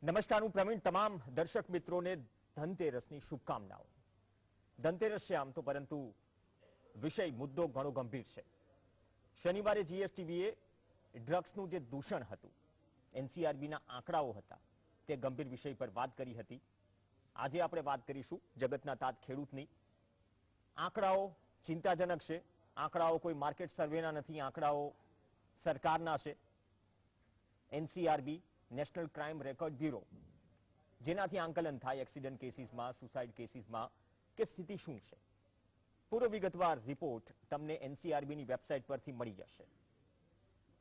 નમસ્કાર, હું પ્રવીણ. તમામ દર્શક મિત્રોને ધનતેરસની શુભકામનાઓ. ધનતેરસ છે આમ તો, પરંતુ વિષય મુદ્દો ઘણો ગંભીર છે. શનિવારે જીએસટીવીએ ડ્રગ્સનું જે દૂષણ હતું, એનસીઆરબીના આંકડાઓ હતા, તે ગંભીર વિષય પર વાત કરી હતી. આજે આપણે વાત કરીશું જગતના તાત ખેડૂતની. આંકડાઓ ચિંતાજનક છે. આંકડાઓ કોઈ માર્કેટ સર્વેના નથી, આંકડાઓ સરકારના છે. NCRB, national crime record bureau, જેનાથી આંકલન થાય એક્સિડન્ટ કેસીસમાં, સુસાઇડ કેસીસમાં કે સ્થિતિ શું છે. પૂરો વિગતવાર રિપોર્ટ તમને એનસીઆરબીની વેબસાઇટ પરથી મળી જશે.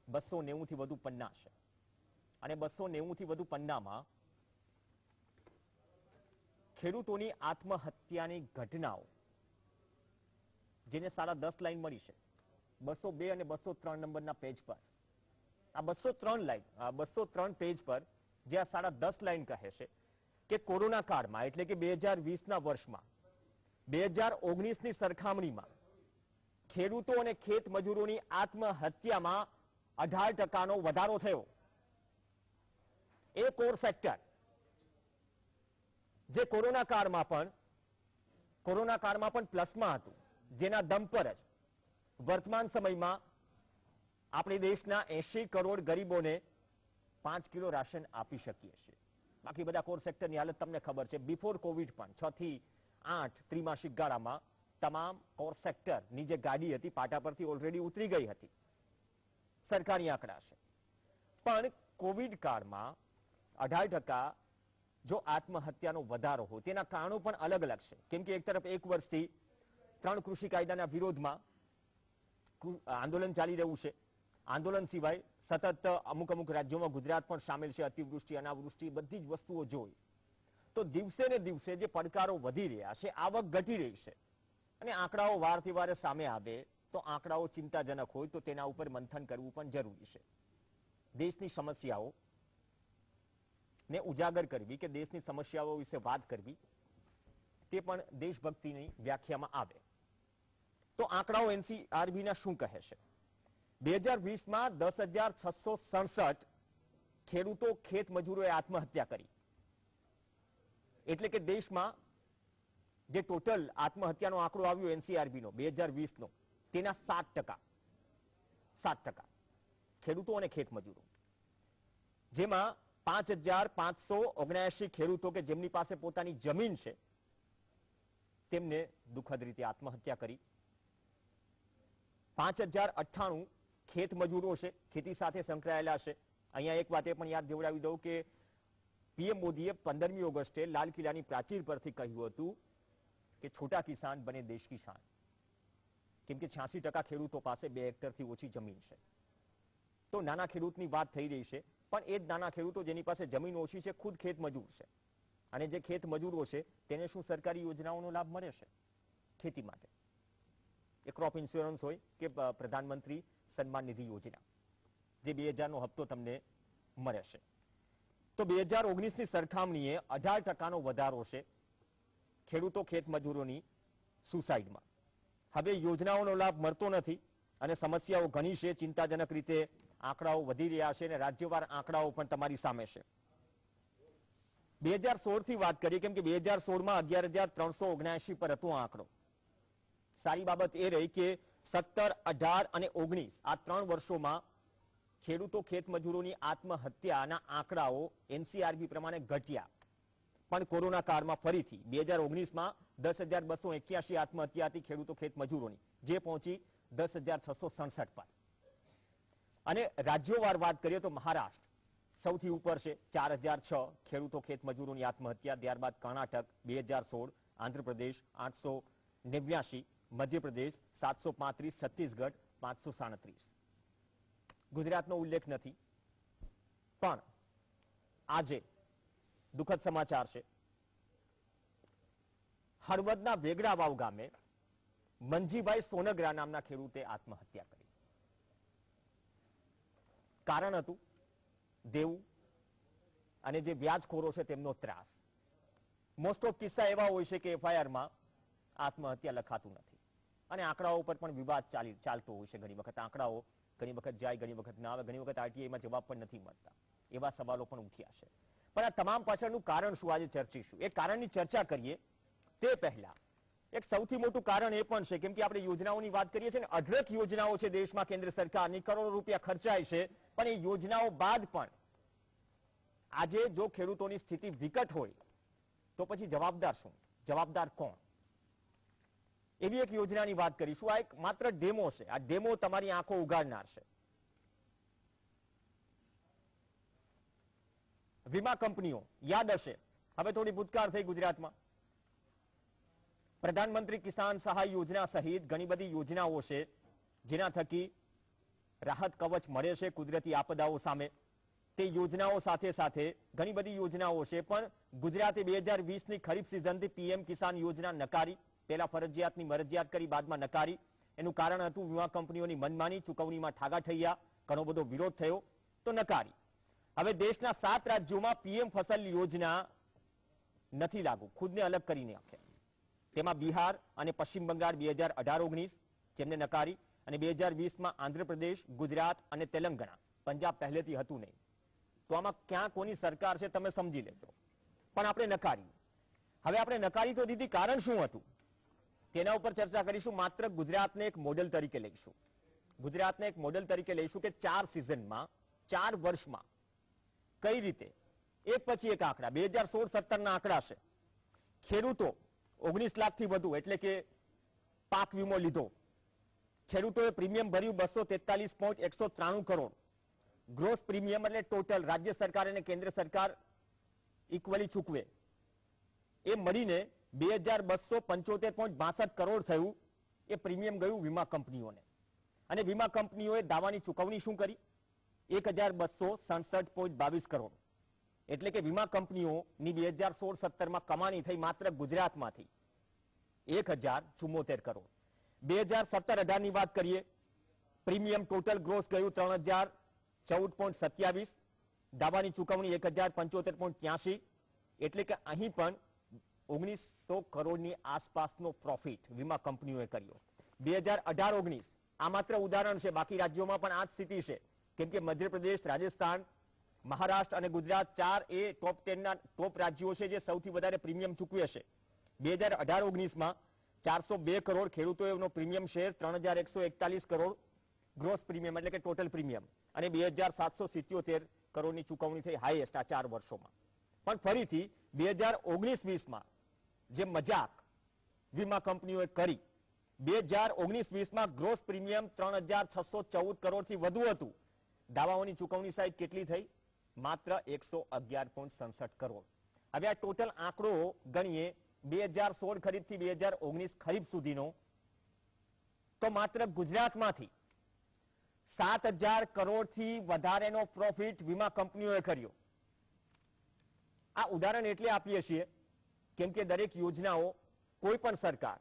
290 થી વધુ પન્ના છે અને 290 થી વધુ પન્નામાં ખેડૂતોની આત્મહત્યાની ઘટનાઓ, જેને 10.5 લાઈન મળી છે 202 અને 203 નંબરના પેજ પર. આ 203 પેજ પર જે આ 10.5 લાઈન કહે છે કે કોરોના કાળમાં, એટલે કે 2020ના વર્ષમાં 2019ની સરખામણીમાં ખેડૂતો અને ખેત મજૂરોની આત્મહત્યામાં 18% વધારો થયો. એ કોર સેક્ટર જે કોરોના કાળમાં પણ પ્લસમાં હતું, જેના દમ પર જ વર્તમાન સમયમાં આપણે દેશના 80 કરોડ ગરીબોને 5 કિલો રાશન આપી શકીએ છીએ. બાકી બધા કોર સેક્ટરની હાલત તમને ખબર છે. બિફોર કોવિડ પણ 6 થી 8 ત્રિમાસિક ગાળામાં તમામ કોર સેક્ટરની જે ગાડી હતી પાટા પરથી ઓલરેડી ઉતરી ગઈ હતી. સરકારી આંકડા છે. પણ કોવિડ કાળમાં 18% જો આત્મહત્યાનો વધારો હોય, તેના કારણો પણ અલગ અલગ છે. કેમ કે એક તરફ 1 વર્ષથી 3 કૃષિ કાયદાના વિરોધમાં આંદોલન ચાલી રહ્યું છે. આંદોલન સિવાય સતત અમુક રાજ્યોમાં, ગુજરાત પણ સામેલ છે, અતિવૃષ્ટિ, અનાવૃષ્ટિ, બધી જ વસ્તુઓ જોઈ તો દિવસે ને દિવસે જે પડકારો વધી રહ્યા છે, આવક ઘટી રહી છે. અને આંકડાઓ વારથી વારે સામે આવે તો આંકડાઓ ચિંતાજનક હોય તો તેના ઉપર મંથન કરવું પણ જરૂરી છે. દેશની સમસ્યાઓ ને ઉજાગર કરવી કે દેશની સમસ્યાઓ વિશે વાત કરવી, તે પણ દેશભક્તિની વ્યાખ્યામાં આવે. તો આંકડાઓ એનસીઆરબીના શું કહે છે? 2020માં 10,667 ખેડૂતો, ખેત મજૂરોએ આત્મહત્યા કરી. એટલે કે દેશમાં જે ટોટલ આત્મહત્યાનો આંકડો આવ્યો એનસીઆરબીનો 2020નો, તેના 7% ખેડૂતો અને ખેત મજૂરો. જેમાં 5,579 ખેડૂતો કે જેમની પાસે પોતાની જમીન છે, તેમને દુઃખદ રીતે આત્મહત્યા કરી. 5,098 ખેત મજૂરો છે, ખેતી સાથે સંકળાયેલા છે. અહીંયા એક વાત એ પણ યાદ દેવડાવી દઉં કે પીએમ મોદીએ 15મી ઓગસ્ટે લાલ કિલ્લાની પ્રાચીર પરથી કહ્યું હતું કે છોટા કિસાન બને દેશ કી શાન. કેમ કે 86% ખેડૂતો પાસે 2 હેક્ટરથી ઓછી જમીન છે. તો નાના ખેડૂતની વાત થઈ રહી છે, પણ એ જ નાના ખેડૂતો જેની પાસે જમીન ઓછી છે, ખુદ ખેત મજૂર છે. અને જે ખેત મજૂરો છે તેને શું સરકારી યોજનાઓનો લાભ મળે છે ખેતી માટે? એ ક્રોપ ઇન્સ્યોરન્સ હોય કે પ્રધાનમંત્રી સન્માન નિધિ યોજના, જે 2000નો હપ્તો તમને મળે છે. તો 2019ની સરખામણીએ 18%નો વધારો છે ખેડૂતો, ખેત મજૂરોની સુસાઇડમાં. હવે યોજનાઓનો લાભ મળતો નથી અને સમસ્યાઓ ઘણી છે. ચિંતાજનક રીતે આંકડાઓ વધી રહ્યા છે અને રાજ્યવાર આંકડાઓ પણ તમારી સામે છે. 2016 થી વાત કરીએ, કેમ કે 2016માં 11,379 પર હતો આંકડો. સારી બાબત એ રહી કે 17, 18 અને 19 આ 3 વર્ષોમાં ખેડૂતો, ખેત મજૂરોની આત્મહત્યાના આંકડાઓ એનસીઆરબી પ્રમાણે ઘટ્યા. પણ કોરોના કાળમાં ફરીથી 2019માં 10,281 આત્મહત્યા હતી ખેડૂતો, ખેત મજૂરોની, જે પહોંચી 10,667 પર. અને રાજ્યોવાર વાત કરીએ તો મહારાષ્ટ્ર સૌથી ઉપર છે, 4,006 ખેડૂતો, ખેત મજૂરોની આત્મહત્યા. ત્યારબાદ કર્ણાટક 2,016, આંધ્રપ્રદેશ 889, મધ્યપ્રદેશ 735, છત્તીસગઢ 537. ગુજરાતનો ઉલ્લેખ નથી. પણ આજે દુઃખદ સમાચાર છે. હળવદના વેગડાવાવ ગામે મંજીભાઈ સોનગરા નામના ખેડૂતે આત્મહત્યા કરી. કારણ હતું દેવું અને જે વ્યાજખોરો છે તેમનો ત્રાસ. મોસ્ટ ઓફ કિસ્સા એવા હોય છે કે એફઆઈઆરમાં આત્મહત્યા લખાતું નથી અને આંકડાઓ પર પણ વિવાદ ચાલતો હોય છે. ઘણી વખત આંકડાઓ ઘણી વખત જાય, ઘણી વખત ના આવે, ઘણી વખત આરટીઆઈમાં જવાબ પણ નથી મળતા. એવા સવાલો પણ ઉઠ્યા છે. પણ આ તમામ પાછળનું કારણ શું આજે ચર્ચીશું. એ કારણની ચર્ચા કરીએ તે પહેલા એક સૌથી મોટું કારણ એ પણ છે, કેમ કે આપણે યોજનાઓની વાત કરીએ છીએ ને, અઢળક યોજનાઓ છે દેશમાં, કેન્દ્ર સરકારની કરોડો રૂપિયા ખર્ચાય છે, પણ એ યોજનાઓ બાદ પણ આજે જો ખેડૂતોની સ્થિતિ વિકટ હોય તો પછી જવાબદાર શું, જવાબદાર કોણ? એવી એક યોજનાની વાત કરીશું. આ એક માત્ર ડેમો છે. આ ડેમો તમારી આંખો ઉગાડનાર છે. વીમા કંપનીઓ યાદ હશે, હવે થોડી ભૂતકાળ થઈ ગુજરાતમાં. પ્રધાનમંત્રી કિસાન સહાય યોજના સહિત ઘણી બધી યોજનાઓ છે જેના થકી રાહત કવચ મળે છે કુદરતી આપદાઓ સામે. તે યોજનાઓ સાથે સાથે ઘણી બધી યોજનાઓ છે, પણ ગુજરાતે 2020ની ખરીફ સિઝનથી પીએમ કિસાન યોજના નકારી. પહેલા ફરજિયાતની મરજિયાત કરી, બાદમાં નકારી. એનું કારણ હતું વીમા કંપનીઓની મનમાની, ચૂકવણીમાં ઠાગા થયા, ઘણો બધો વિરોધ થયો તો નકારી. હવે દેશના 7 રાજ્યોમાં પીએમ ફસલ યોજના નથી લાગુ, ખુદને અલગ કરીને નાખ્યા. તેમાં બિહાર અને પશ્ચિમ બંગાળ 2018-19 જેમને નકારી, અને 2020માં આંધ્રપ્રદેશ, ગુજરાત અને તેલંગાણા. પંજાબ પહેલેથી હતું નહીં. તો આમાં ક્યાં કોની સરકાર છે તમે સમજી લેજો. પણ આપણે નકારી. હવે આપણે નકારી તો દીધી, કારણ શું હતું તેના ઉપર ચર્ચા કરીશું. માત્ર ગુજરાતને એક મોડેલ તરીકે લઈશું. ગુજરાતને એક મોડેલ તરીકે લઈશું કે 4 સિઝનમાં 4 વર્ષમાં કઈ રીતે એક પછી એક આંકડા. 2016-17ના આંકડા છે. ખેડૂતો 19 લાખથી વધુ એટલે કે પાક વીમો લીધો. ખેડૂતોએ પ્રીમિયમ ભર્યું 243.193 કરોડ. ગ્રોસ પ્રીમિયમ એટલે ટોટલ રાજ્ય સરકાર અને કેન્દ્ર સરકાર ઇક્વલી ચૂકવે, એ મળીને 2275.62 કરોડ થયું. એ પ્રીમિયમ ગયું વીમા કંપનીઓને, અને વીમા કંપનીઓએ દાવાની ચૂકવણી શું કરી? 1267.22 કરોડ. એટલે કે વીમા કંપનીઓની 2016-17માં કમાણી થઈ માત્ર ગુજરાતમાંથી 1074 કરોડ. 2017-18ની વાત કરીએ, પ્રીમિયમ ટોટલ ગ્રોસ ગયું 3014.27, દાવાની ચૂકવણી 1075.83. એટલે કે અહીં પણ 1900 કરોડની આસપાસનો પ્રોફિટ વીમા કંપનીઓએ કર્યો. 2018-19 આ માત્ર ઉદાહરણ છે, બાકી રાજ્યોમાં પણ આ જ સ્થિતિ છે. કેમ કે મધ્યપ્રદેશ, રાજસ્થાન, મહારાષ્ટ્ર અને ગુજરાત 4 એ ટોપ 10ના ટોપ રાજ્યો છે જે સૌથી વધારે પ્રીમિયમ ચૂકવે છે. 2018-19માં 402 કરોડ ખેડૂતોનો premium share, 3141 crore gross premium એટલે કે ટોટલ પ્રીમિયમ, અને 2777 કરોડની ચૂકવણી થઈ, હાઈએસ્ટ આ 4 વર્ષોમાં. પણ ફરીથી 2019-20માં જે મજાક વીમા કંપનીઓએ કરી, 2019-20માં ગ્રોસ પ્રીમિયમ 3614 કરોડથી વધુ હતું. દાવાઓની ચૂકવણી સાઈડ કેટલી થઈ? માત્ર 111.67 કરોડ. હવે આ ટોટલ આંકડો ગણીએ 2016 ખરીફથી 2019 ખરીફ સુધીનો, તો માત્ર ગુજરાતમાંથી 7000 કરોડથી વધારેનો પ્રોફિટ વીમા કંપનીઓએ કર્યો. આ ઉદાહરણ એટલે આપીએ છીએ કેમ કે દરેક યોજનાઓ કોઈ પણ સરકાર,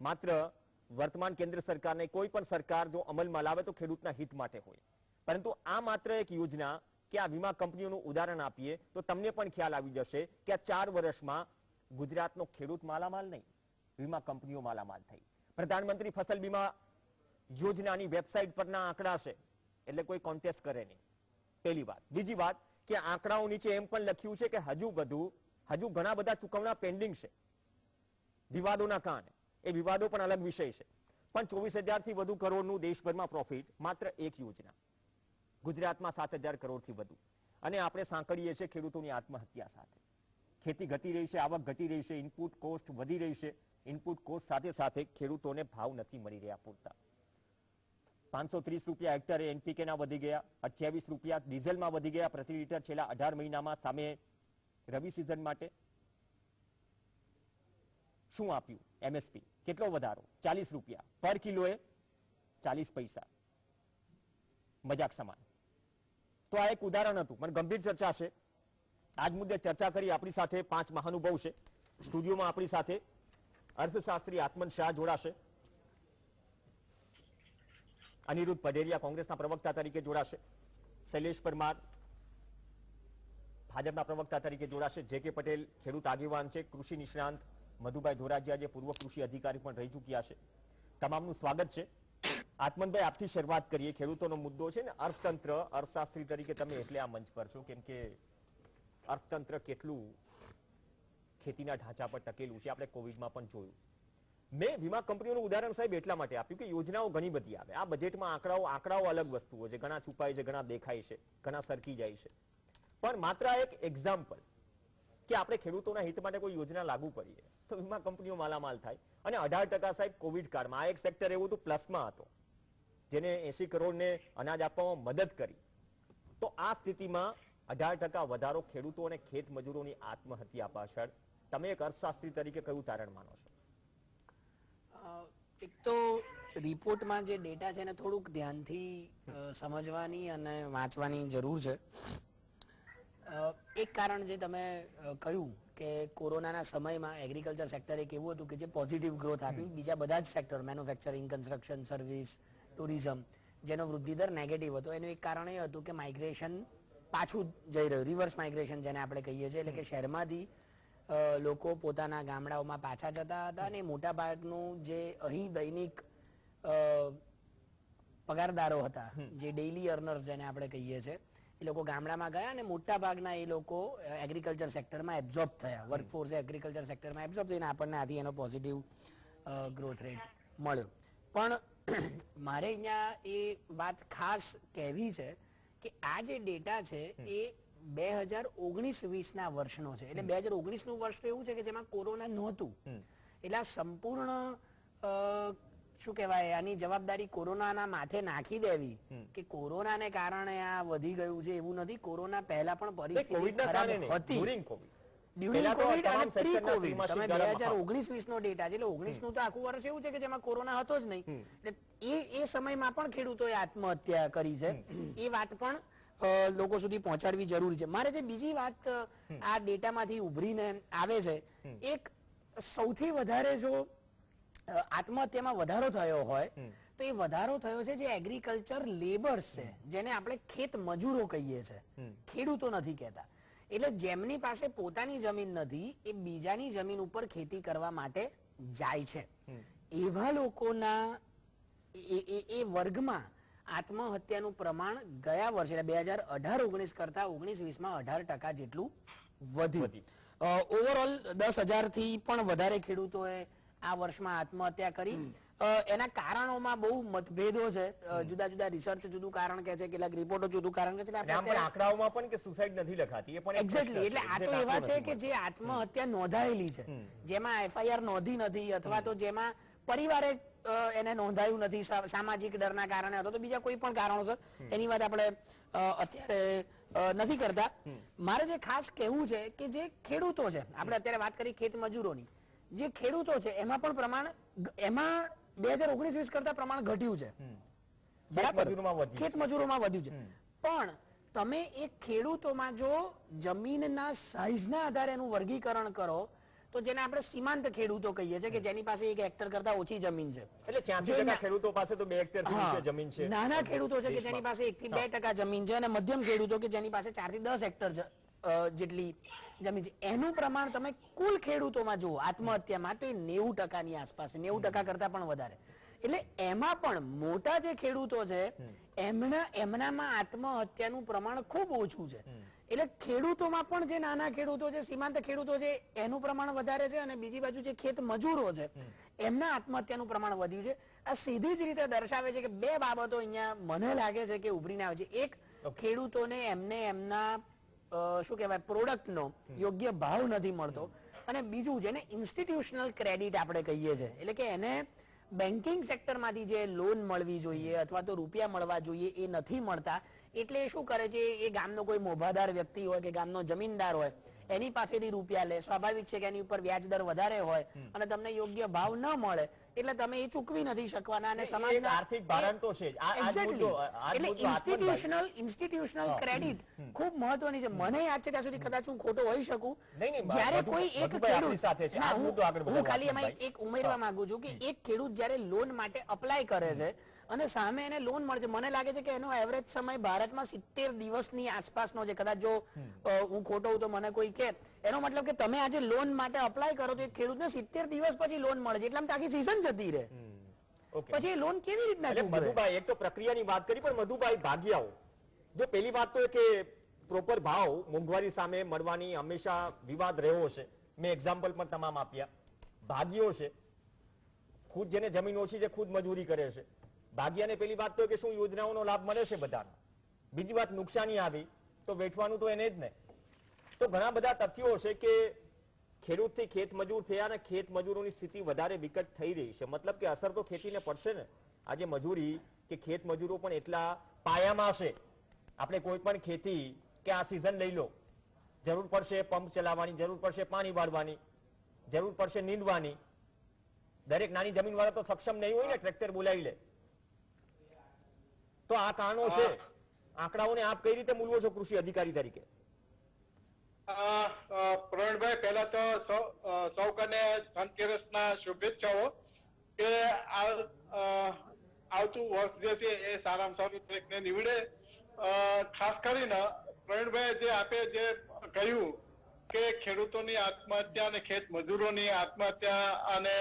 માત્ર વર્તમાન કેન્દ્ર સરકાર નહીં, કોઈ પણ સરકાર જો અમલમાં લાવે તો ખેડૂતના હિત માટે હોય. પરંતુ આ માત્ર એક યોજના કે આ વીમા કંપનીઓનું ઉદાહરણ આપીએ તો તમને પણ ખ્યાલ આવી જશે કે આ 4 વર્ષમાં ગુજરાતનો ખેડૂત માલામાલ નહીં, વીમા કંપનીઓ માલામાલ થઈ. પ્રધાનમંત્રી ફસલ બીમા યોજનાની વેબસાઇટ પરના આંકડા છે, એટલે કોઈ કોન્ટેસ્ટ કરે નહીં. પહેલી વાત. બીજી વાત કે આંકડાઓ નીચે એમ પણ લખ્યું છે કે હજુ ઘણા બધા ચૂકવણા પેન્ડિંગ છે વિવાદોના કારણે. એ વિવાદો પણ અલગ વિષય છે. પણ 24000થી વધુ કરોડનું દેશભરમાં પ્રોફિટ માત્ર એક યોજના. ગુજરાતમાં 7000 કરોડથી વધુ. અને આપણે સાંકળીએ છીએ ખેડૂતોની આત્મહત્યા સાથે. ખેતી ઘટી રહી છે, આવક ઘટી રહી છે, ઇનપુટ કોસ્ટ વધી રહી છે. ઇનપુટ કોસ્ટ સાથે સાથે ખેડૂતોને ભાવ નથી મળી રહ્યા પૂરતા. 530 રૂપિયા હેક્ટરે એનપીકેના વધી ગયા, 28 રૂપિયા ડીઝલમાં વધી ગયા પ્રતિ લીટર છેલ્લા 18 મહિનામાં. સામે રવિ સિઝન માટે શું આપ્યું? એમએસપી કેટલો વધારો? 40 રૂપિયા પર કિલોએ, 40 પૈસા, મજાક સમાન. તો આ એક ઉદાહરણ હતું, પણ ગંભીર ચર્ચા છે. આજ મુદ્દે ચર્ચા કરી આપણી સાથે 5 મહાનુભાવ છે. સ્ટુડિયોમાં આપણી સાથે અર્થશાસ્ત્રી આત્મન શાહ જોડાશે, અનિરુદ્ધ પઢેરિયા કોંગ્રેસના પ્રવક્તા તરીકે જોડાશે, શૈલેષ પરમાર ભાજપના પ્રવક્તા તરીકે જોડાશે, જે કે પટેલ ખેડૂત આગેવાન છે, કૃષિ નિષ્ણાંત મધુભાઈ ધોરાજીયા જે પૂર્વ કૃષિ અધિકારી પણ રહી ચૂક્યા છે. તમામનું સ્વાગત છે. આત્મનભાઈ, આપથી શરૂઆત કરીએ. ખેડૂતોનો મુદ્દો છે ને, અર્થતંત્ર, અર્થશાસ્ત્રી તરીકે તમે એટલે આ મંચ પર છો કેમ કે અર્થતંત્ર કેટલું ખેતીના ઢાંચા પર ટકેલું છે આપણે કોવિડમાં પણ જોયું. મેં વીમા કંપનીઓનું ઉદાહરણ સાહેબ એટલા માટે આપ્યું કે યોજનાઓ ઘણી બધી આવે. આ બજેટમાં આંકડાઓ અલગ વસ્તુઓ છે, ઘણા છુપાય છે, ઘણા દેખાય છે, ઘણા સરકી જાય છે. પણ માત્ર એક એક્ઝામ્પલ કે આપણે ખેડૂતોના હિત માટે કોઈ યોજના લાગુ કરીએ તો વીમા કંપનીઓ માલામાલ થાય. અને 18% સાહેબ કોવિડ કાળમાં આ એક સેક્ટર એવું હતું પ્લસમાં હતો જેને 80 કરોડને અનાજ આપવામાં મદદ કરી. તો આ સ્થિતિમાં 18% વધારો ખેડૂતો અને ખેત મજૂરોની આત્મહત્યા પાછળ તમે એક અર્થશાસ્ત્રી તરીકે કયું તારણ માનો છો? એક તો રિપોર્ટમાં જે ડેટા છે એને થોડુંક ધ્યાનથી સમજવાની અને વાંચવાની જરૂર છે. એક કારણ જે તમે કહ્યું કે કોરોનાના સમયમાં એગ્રીકલ્ચર સેક્ટર એક એવું હતું કે જે પોઝિટિવ ગ્રોથ આપી, બીજા બધા જ sector manufacturing, construction, service, tourism જેનો વૃદ્ધિ દર નેગેટિવ હતો. એનું એક કારણ એ હતું કે માઇગ્રેશન પાછું જઈ રહ્યું, રિવર્સ માઇગ્રેશન જેને આપણે કહીએ છીએ, એટલે કે શહેરમાંથી લોકો પોતાના ગામડાઓમાં પાછા જતા હતા અને મોટા ભાગનું જે અહીં દૈનિક પગારદારો હતા, જે ડેઇલી અર્નર્સ જેને આપણે કહીએ છીએ, એ લોકો ગામડામાં ગયા અને મોટા ભાગના એ લોકો એગ્રીકલ્ચર સેક્ટરમાં એબ્ઝોર્બ થયા. વર્કફોર્સ એગ્રીકલ્ચર સેક્ટરમાં એબ્ઝોર્બ થઈને આપણને આથી એનો પોઝિટિવ ગ્રોથ રેટ મળ્યો. પણ મારે અહીંયા એ વાત ખાસ કહેવી છે કે આ જે ડેટા છે એ 2019-20ના વર્ષનો છે. એટલે 2019નું વર્ષ તો એવું છે કે જેમાં કોરોના નહોતું. એટલે આ સંપૂર્ણ શું કહેવાય, આની જવાબદારી કોરોનાના માથે નાખી દેવી કે કોરોનાને કારણે આ વધી ગયું છે એવું નથી. કોરોના પહેલા પણ પરિસ્થિતિ ખરાબ હતી. ડ્યુરિંગ કોવિડ અને પ્રી કોવિડ તમે 2019-20નો ડેટા છે, એટલે 19નું તો આખું વર્ષ એવું છે કે જેમાં કોરોના હતો જ નહીં. એટલે એ સમયમાં પણ ખેડૂતોએ આત્મહત્યા કરી છે. એ વાત પણ લોકો સુધી પહોંચાડવી જરૂરી છે. મારે જે બીજી વાત આ ડેટામાંથી ઉભરીને આવે છે, એક સૌથી વધારે જો આત્મહત્યામાં વધારો થયો હોય તો એ વધારો થયો છે જે એગ્રીકલ્ચર લેબર્સ છે, જેને આપણે ખેત મજૂરો કહીએ છીએ, ખેડૂતો નથી કહેતા. એટલે જેમની પાસે પોતાની જમીન નથી એ બીજાની જમીન ઉપર ખેતી કરવા માટે જાય છે, એવા લોકોના એ વર્ગમાં આત્મહત્યાનું પ્રમાણ ગયા વર્ષે એટલે 2018-19 કરતા 19-20માં 18% જેટલું વધ્યું. ઓવરઓલ 10,000 થી પણ વધારે ખેડૂતોએ આ વર્ષમાં આત્મહત્યા કરી. એના કારણોમાં બહુ મતભેદો છે. જુદા જુદા રિસર્ચ જુદું કારણ કહે છે, કેટલાક રિપોર્ટો જુદું કારણ કહે છે. આંકડાઓમાં પણ કે સુસાઇડ નથી લખાતી એ પણ એક્ઝેક્ટલી. એટલે આ તો એવા છે કે જે આત્મહત્યા નોંધાયેલી છે, જેમાં FIR નોંધી નથી અથવા તો જેમાં પરિવારે એને નોંધાયું નથી સામાજિક ડરના કારણે અથવા તો બીજા કોઈ પણ કારણોસર, એની વાત આપણે અત્યારે નથી કરતા. મારે જે ખાસ કહેવું છે કે જે ખેડૂતો છે, આપણે અત્યારે વાત કરી ખેત મજૂરોની, જે ખેડૂતો છે એમાં પણ પ્રમાણ, એમાં 2019-20 કરતા પ્રમાણ ઘટ્યું છે, બરાબર, ખેત મજૂરોમાં વધ્યું છે. પણ તમે એ ખેડૂતોમાં જો જમીનના સાઈઝના આધારે એનું વર્ગીકરણ કરો તો જેને આપણે સીમાંત ખેડૂતો કહીએ છીએ કે જેની પાસે 1 હેક્ટર કરતા ઓછી જમીન છે, એટલે 80% ખેડૂતો પાસે તો 2 હેક્ટરથી નીચે જમીન છે. નાના ખેડૂતો છે કે જેની પાસે 1 થી 2% જમીન છે, અને મધ્યમ ખેડૂતો કે જેની પાસે 4 થી 10 હેક્ટર જેટલી જમીન છે, એનું પ્રમાણ તમે કુલ ખેડૂતોમાં જુઓ આત્મહત્યામાં તો એ 90%ની આસપાસ, 90% કરતા પણ વધારે. એટલે એમાં પણ મોટા જે ખેડૂતો છે એમનામાં આત્મહત્યાનું પ્રમાણ ખૂબ ઓછું છે. એટલે ખેડૂતોમાં પણ જે નાના ખેડૂતો છે, સીમાંત ખેડૂતો છે, એનું પ્રમાણ વધારે છે, અને બીજી બાજુ જે ખેત મજૂરો છે એમના આત્મહત્યાનું પ્રમાણ વધ્યું છે. આ સીધી જ રીતે દર્શાવે છે કે બે બાબતો અહીંયા મને લાગે છે કે ઉભરીને આવે છે. એક, ખેડૂતોને એમના શું કહેવાય પ્રોડક્ટનો યોગ્ય ભાવ નથી મળતો, અને બીજું જેને ઇન્સ્ટિટ્યુશનલ ક્રેડિટ આપણે કહીએ છીએ, એટલે કે એને બેન્કિંગ સેક્ટરમાંથી જે લોન મળવી જોઈએ અથવા તો રૂપિયા મળવા જોઈએ એ નથી મળતા. એટલે શું કરે છે, એ ગામનો કોઈ મોભાદાર વ્યક્તિ હોય કે ગામનો જમીનદાર હોય એની પાસેથી રૂપિયા લે. સ્વાભાવિક છે કે એની ઉપર વ્યાજ દર વધારે હોય અને તમને યોગ્ય ભાવ ન મળે એટલે તમે એ ચૂકવી નથી શકવાના, અને સમાજના આર્થિક ભારણ તો છે. એટલે ઇન્સ્ટિટ્યુશનલ ક્રેડિટ ખૂબ મહત્વની છે. મને યાદ છે ત્યાં સુધી, કદાચ હું ખોટો હોઈ શકું, જ્યારે કોઈ એક ખેડૂત, હું ખાલી એમાં એક ઉમેરવા માંગુ છું કે એક ખેડૂત જ્યારે લોન માટે અપ્લાય કરે છે અને સામે એને લોન મળે છે, મને લાગે છે કે એનો એવરેજ સમય ભારતમાં 70 દિવસની આસપાસનો છે. કદાચ જો હું ખોટો હોઉં તો મને કોઈ કે, એનો મતલબ કે તમે આજે લોન માટે અપ્લાય કરો તો એક ખેડૂતને 70 દિવસ પછી લોન મળે છે, એટલે આખી સીઝન જતી રહે. પછી એ લોન કેવી રીતના? મધુભાઈ, એક તો પ્રક્રિયાની વાત કરી, પણ મધુભાઈ ભાગ્યાઓ, જો પેલી વાત તો કે પ્રોપર ભાવ મોંઘવારી સામે મળવાની હંમેશા વિવાદ રહ્યો છે. મેં એક્ઝામ્પલ પણ તમામ આપ્યા. ભાગ્યો છે, ખુદ જેને જમીન ઓછી છે ખુદ મજૂરી કરે છે. ભાગ્યાને પેલી વાત તો કે શું યોજનાઓનો લાભ મળે છે બધાને. બીજી વાત નુકસાની આવી તો વેઠવાનું તો એને જ ને. તો ઘણા બધા તથ્યો છે કે ખેડૂતથી ખેત મજૂર થયા અને ખેત મજૂરોની સ્થિતિ વધારે વિકટ થઈ રહી છે. મતલબ કે અસર તો ખેતીને પડશે ને. આજે મજૂરી કે ખેત મજૂરો પણ એટલા પાયામાં હશે. આપણે કોઈ પણ ખેતી કે આ સિઝન લઈ લો, જરૂર પડશે પંપ ચલાવવાની, જરૂર પડશે પાણી વાળવાની, જરૂર પડશે નીંદવાની. દરેક નાની જમીન વાળા તો સક્ષમ નહીં હોય ને ટ્રેક્ટર બોલાવી લે. તો આ કારણો છે. આંકડાઓને આપ કઈ રીતે મૂલવો છો કૃષિ અધિકારી તરીકે? પ્રવીણભાઈ, પહેલા તો સૌ કને ધનતેરસના શુભેચ્છાઓ. કે આવતું વર્ષ જે છે એ સારામાં સારું દરેકને નીવડે. ખાસ કરીને પ્રવીણભાઈ જે આપે જે કહ્યું કે ખેડૂતોની આત્મહત્યા અને ખેત મજૂરોની આત્મહત્યા અને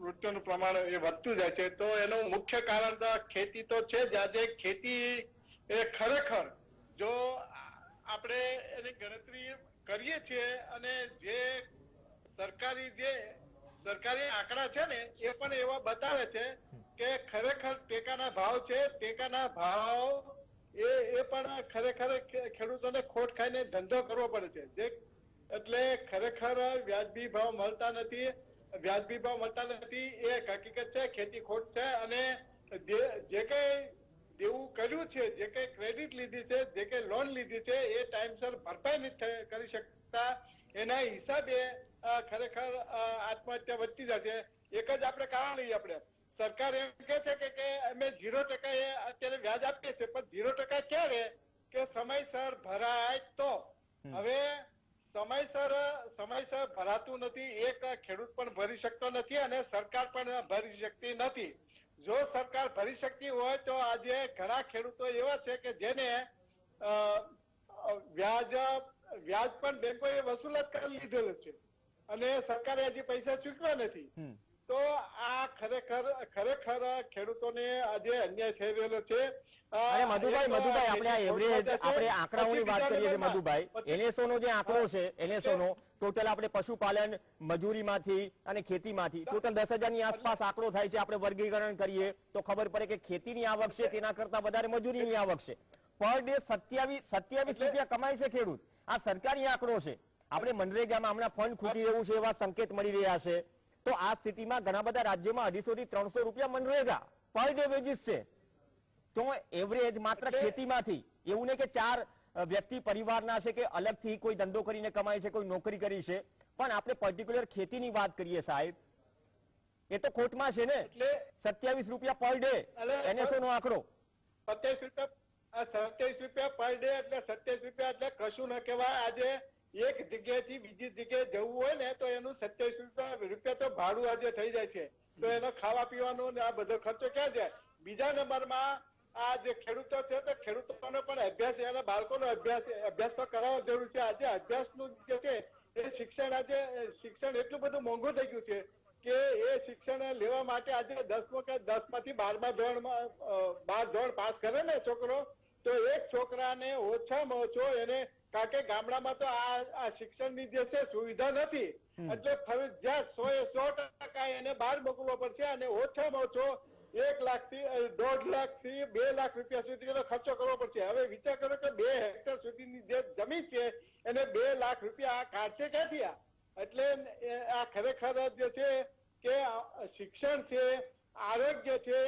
મૃત્યુનું પ્રમાણ એ વધતું જાય છે, તો એનું મુખ્ય કારણ તો ખેતી તો છે જ. આજે ખેતી એ ખરેખર જો આપણે એની ગણતરી કરીએ છીએ અને જે સરકારી આંકડા છે ને એ પણ એવા બતાવે છે કે ખરેખર ટેકાના ભાવ છે, ટેકાના ભાવ એ પણ ખરેખર ખેડૂતોને ખોટ ખાઈને ધંધો કરવો પડે છે. એટલે ખરેખર વ્યાજબી ભાવ મળતા નથી. વ્યાજબી ભાવ મળતા નથી એ હકીકત છે. ખેતી ખોટ છે અને જે કઈ દેવું કર્યું છે, જે કઈ ક્રેડિટ લીધી છે, જે કઈ લોન લીધી છે એ ટાઈમસર ભરપાઈ નથી કરી શકતા. એના હિસાબે ખરેખર આત્મહત્યા વધતી જશે. એક જ આપણે કારણ લઈએ. આપણે સરકાર એમ કે છે કે અમે 0% અત્યારે વ્યાજ આપીએ છીએ, પણ 0% ક્યારે કે સમયસર ભરાય તો. હવે સમયસર ભરાતું નથી. એક ખેડૂત પણ ભરી શકતો નથી અને સરકાર પણ ભરી શકતી નથી. જો સરકાર ભરી શકતી હોય તો આજે ઘણા ખેડૂતો એવા છે કે જેને વ્યાજ પણ બેંકોએ વસૂલાત કરી લીધેલું છે અને સરકારે હજી પૈસા ચૂકવ્યા નથી. તો આ ખરેખર ખેડૂતોને આજે અન્યાય થઈ રહેલો છે. અરે મધુભાઈ આપણે આ એવરેજ આપણે આંકડાઓની વાત કરીએ છીએ મધુભાઈ. NSO નો જે આંકડો છે, NSO નો ટોટલ આપણે પશુપાલન મજૂરીમાંથી અને ખેતીમાંથી ટોટલ 10,000 ની આસપાસ આંકડો થાય છે. આપણે વર્ગીકરણ કરીએ તો ખબર પડે કે ખેતીની આવક છે તેના કરતા વધારે મજૂરીની આવક છે. પર ડે 27 રૂપિયા કમાય છે ખેડૂત. આ સરકારી આંકડો છે. આપણે મનરેગામાં હમણાં ફંડ ખૂટી રહ્યું છે એવા સંકેત મળી રહ્યા છે. તો આ સ્થિતિમાં ઘણા બધા રાજ્યોમાં 250 થી 300 રૂપિયા મનરેગા પર ડે વેજીસ છે. તો એવરેજ માત્ર ખેતીમાંથી, એવું નહીં કે 4 વ્યક્તિ પરિવારના છે કે અલગથી કોઈ ધંધો કરીને કમાય છે, કોઈ નોકરી કરી છે, પણ આપણે પર્ટિક્યુલર ખેતીની વાત કરીએ સાહેબ, એ તો ખોટમાં છે ને. એટલે 27 રૂપિયા પર ડે NSO નો આંકડો. 27 રૂપિયા પર ડે એટલે 27 રૂપિયા એટલે કશું ન કહેવાય. આજે એક જગ્યાએથી બીજી જગ્યાએ જવું હોય ને તો એનું 27 રૂપિયા તો ભાડું આજે થઈ જાય છે. તો એનો ખાવા પીવાનો આ બધો ખર્ચો ક્યાં જાય? બીજા નંબરમાં આ જે ખેડૂતો છે તો ખેડૂતોનો પણ અભ્યાસ, એના બાળકોનો અભ્યાસ તો કરાવવો જરૂર છે. આજે અભ્યાસનું જે છે એ શિક્ષણ, આજે શિક્ષણ એટલું બધું મોંઘું થઈ ગયું છે કે એ શિક્ષણ લેવા માટે આજે 10મું કે 10માંથી 12 ધોરણ પાસ કરે ને છોકરો, તો એક છોકરાને ઓછામાં ઓછો એને, કારણ કે ગામડામાં તો આ શિક્ષણની જે છે સુવિધા નથી, એટલે ફરજિયાત 100% એને બહાર મોકલવો પડશે અને ઓછામાં ઓછો 1 લાખથી 1.5 લાખથી 2 લાખ રૂપિયા સુધીનો ખર્ચો કરવો પડશે. હવે વિચાર કરો કે 2 હેક્ટર સુધીની જે જમીન છે એને 2 લાખ રૂપિયા કાઢશે ક્યાંથી? એટલે આ ખરેખર જે છે કે શિક્ષણ છે, આરોગ્ય છે,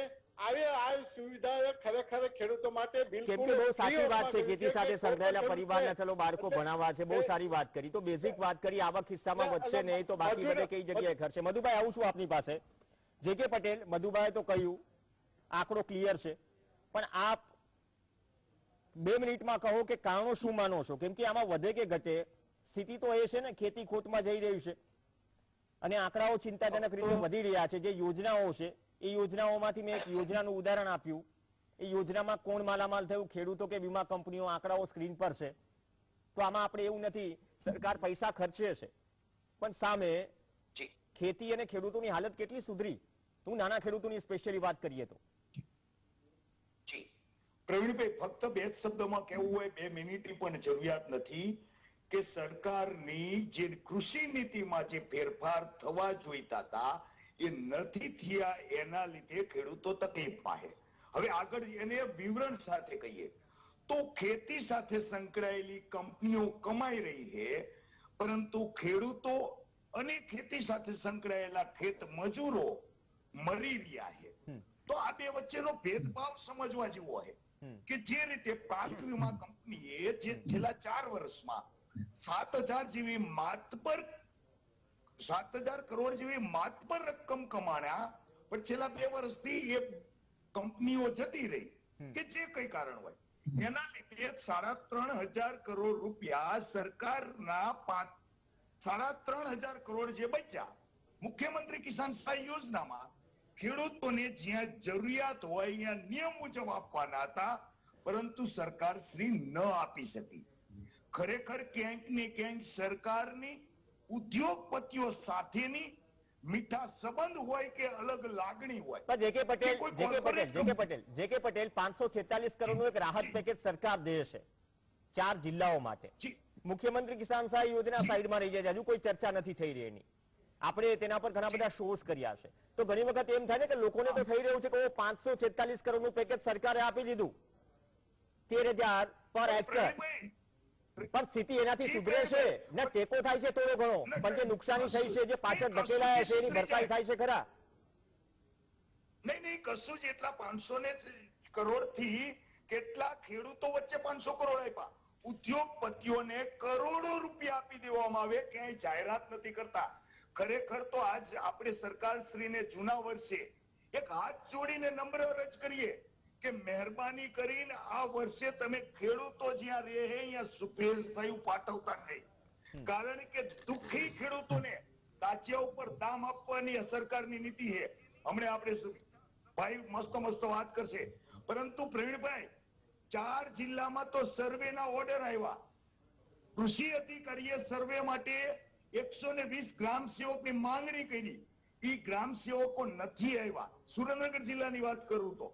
આવી સુવિધા ખરેખર ખેડૂતો માટે બિલકુલ બહુ સાચી વાત છે. ખેતી સાથે સંકળાયેલા પરિવારના ચલો બાળકો ભણાવવા છે, બહુ સારી વાત કરી. તો બેઝિક વાત કરી, આવક કિસ્સામાં વધશે નહીં તો બાકી બધે કઈ જગ્યાએ ખર્ચે. મધુભાઈ આવું છું આપની પાસે. JK પટેલ, મધુભાઈ તો કહ્યું આંકડો ક્લિયર છે, પણ આપ 2 મિનિટમાં કહો કે કારણો શું માનો છો? કેમ કે આમાં વધે કે ઘટે સ્થિતિ તો એ છે ને, ખેતી ખોટમાં જઈ રહ્યું છે અને આંકડાઓ ચિંતાજનક રીતે વધી રહ્યા છે. જે યોજનાઓ છે એ યોજનાઓમાંથી મેં એક યોજનાનું ઉદાહરણ આપ્યું. એ યોજનામાં કોણ માલામાલ થયું, ખેડૂતો કે વીમા કંપનીઓ? આંકડાઓ સ્ક્રીન પર છે. તો આમાં આપણે એવું નથી, સરકાર પૈસા ખર્ચે છે પણ સામે ખેતી અને ખેડૂતોની હાલત કેટલી સુધરી? હું નાના ખેડૂતોની સ્પેશિયલી વાત કરીએ તો પ્રવીણભાઈ, ફક્ત બે જ શબ્દમાં કહેવું હોય, 2 મિનિટની પણ જરૂરિયાત નથી, કે સરકારની જે કૃષિ નીતિમાં જે ફેરફાર થવા જોઈતા હતા એ નથી થયા, એના લીધે ખેડૂતો તકલીફમાં છે. હવે આગળ એને વિવરણ સાથે કહીએ તો ખેતી સાથે સંકળાયેલી કંપનીઓ કમાઈ રહી છે, પરંતુ ખેડૂતો અને ખેતી સાથે સંકળાયેલા ખેત મજૂરો મરી રહ્યા છે. તો આ બે વચ્ચેનો ભેદભાવ સમજવા જેવો છે કે જે રીતે પાક વીમા કંપનીએ જે છેલ્લા 4 વર્ષમાં 7,000 જેવી માતબર 7,000 કરોડ જેવી માતબર રકમ કમાણ્યા, પણ છેલ્લા 2 વર્ષથી એ કંપનીઓ જતી રહી કે જે કઈ કારણ હોય, એના લીધે 3,500 કરોડ રૂપિયા સરકારના 3,500 કરોડ જે બચ્યા મુખ્યમંત્રી કિસાન સહાય યોજનામાં ખેડૂતોને જ્યાં જરૂરિયાત હોય અહીંયા નિયમ મુજબ આપવાના હતા, પરંતુ સરકાર શ્રી ન આપી શકી. ખરેખર ક્યાંક ને ક્યાંક સરકારની ઉદ્યોગપતિઓ સાથેની મીઠા સંબંધ હોય કે અલગ લાગણી હોય. જે કે પટેલ 546 કરોડનું એક રાહત પેકેજ સરકાર દે છે 4 જિલ્લાઓ માટે. મુખ્યમંત્રી કિસાન સહાય યોજના સાઈડમાં રહી જાય, હજુ કોઈ ચર્ચા નથી થઈ રહી એની. આપણે તેના પર ઘણા બધા શોઝ કર્યા છે. તો ઘણી વખત એમ થાય ને કે લોકોને તો થઈ રહ્યું છે કે 546 કરોડનું પેકેજ સરકારે આપી દીધું 13,000 પર હેક્ટર, પણ સ્થિતિ એનાથી સુધરે છે ને ટેકો થાય છે થોડો ઘણો, પણ જે નુકસાની થઈ છે, જે પાછળ ધકેલાયા છે એની ભરપાઈ થાય છે ખરા? નહીં, કશું જ એટલા 500 કરોડ થી કેટલા ખેડૂતો વચ્ચે 500 કરોડ આપ્યા, ઉદ્યોગપતિઓને કરોડો રૂપિયા આપી દેવામાં આવે, ક્યાંય જાહેરાત નથી કરતા. ખરેખર તો આજ આપણે સરકારશ્રીને જૂના વર્ષે એક હાથ જોડીને નમ્ર અરજ કરીએ કે મહેરબાની કરીને આ વર્ષે તમે ખેડૂતો જ્યાં રહે અહીંયા શુભેચ્છાઓ પાઠવતા નહીં, કારણ કે દુઃખી ખેડૂતોને તાજિયા ઉપર દામ આપવાની સરકારની નીતિ છે. હમણાં આપણે ભાઈ મસ્ત વાત કરશે, પરંતુ પ્રવીણભાઈ 4 જિલ્લામાં તો સર્વેના ઓર્ડર આવ્યા, કૃષિ અધિકારીએ સર્વે માટે 120 ગ્રામ સેવકની માંગણી કરી, એ ગ્રામ સેવકો નથી આવ્યા. સુરેન્દ્રનગર જિલ્લાની વાત કરું તો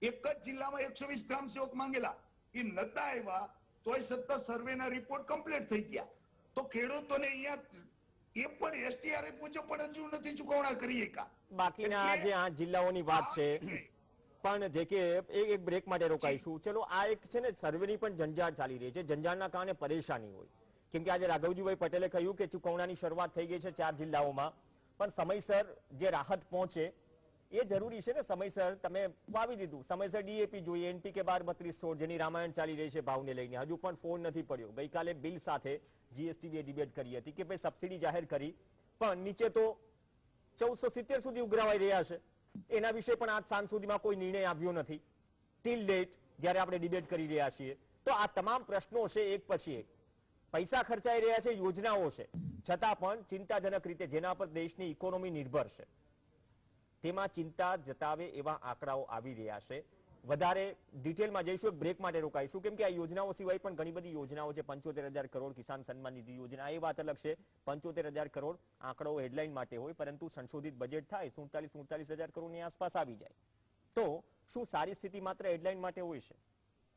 એક જ જિલ્લામાં 120 ગ્રામ સેવક માંગેલા, એ નતા આવ્યા, તોય છતાં સર્વેના રિપોર્ટ કમ્પ્લીટ થઈ ગયા. તો ખેડૂતોને અહીંયા એ પણ એસટીઆરએફ મુજબ પણ હજુ નથી ચૂકવણા કરી શકા. બાકીના જે 8 જિલ્લાઓની વાત છે, પણ જે કે એક બ્રેક માટે રોકાઈશું. ચલો, આ એક છે ને સર્વેની પણ જંજાળ ચાલી રહી છે, જંજાળના કારણે પરેશાની હોય, કેમ કે આજે રાઘવજીભાઈ પટેલે કહ્યું કે ચૂકવણાની શરૂઆત થઈ ગઈ છે 4 જિલ્લાઓમાં, પણ સમયસર જે રાહત પહોંચે એ જરૂરી છે ને. સમયસર તમે વાવી દીધું, સમયસર ડીએપી જોઈએ, એનપીકે 12-32-16 જેની રામાયણ ચાલી રહી છે ભાવને લઈને, હજુ પણ ફોન નથી પડ્યો. ગઈકાલે બિલ સાથે જીએસટીવીએ ડિબેટ કરી હતી કે ભાઈ સબસિડી જાહેર કરી, પણ નીચે તો 1470 સુધી ઉઘરાવાઈ રહ્યા છે, એના વિશે પણ આજ સાંજ સુધીમાં કોઈ નિર્ણય આવ્યો નથી ટીલ ડેટ, જ્યારે આપણે ડિબેટ કરી રહ્યા છીએ. તો આ તમામ પ્રશ્નો છે એક પછી એક, પૈસા ખર્ચાઈ રહ્યા છે, યોજનાઓ છે, છતાં પણ ચિંતાજનક રીતે જેના પર દેશની ઇકોનોમી નિર્ભર છે તેમાં ચિંતા જતાવે એવા આંકડાઓ આવી રહ્યા છે. વધારે ડિટેલમાં જઈશું, એક બ્રેક માટે રોકાઈશું, કેમ કે આ યોજનાઓ સિવાય પણ ઘણી બધી યોજનાઓ છે. 75,000 કરોડ કિસાન સન્માન નિધિ યોજના, એ વાત અલગ છે. 75,000 કરોડ આંકડો હેડલાઇન માટે હોય, પરંતુ સંશોધિત બજેટ થાય 47,000 કરોડની આસપાસ આવી જાય તો શું સારી સ્થિતિ માત્ર હેડલાઇન માટે હોય છે?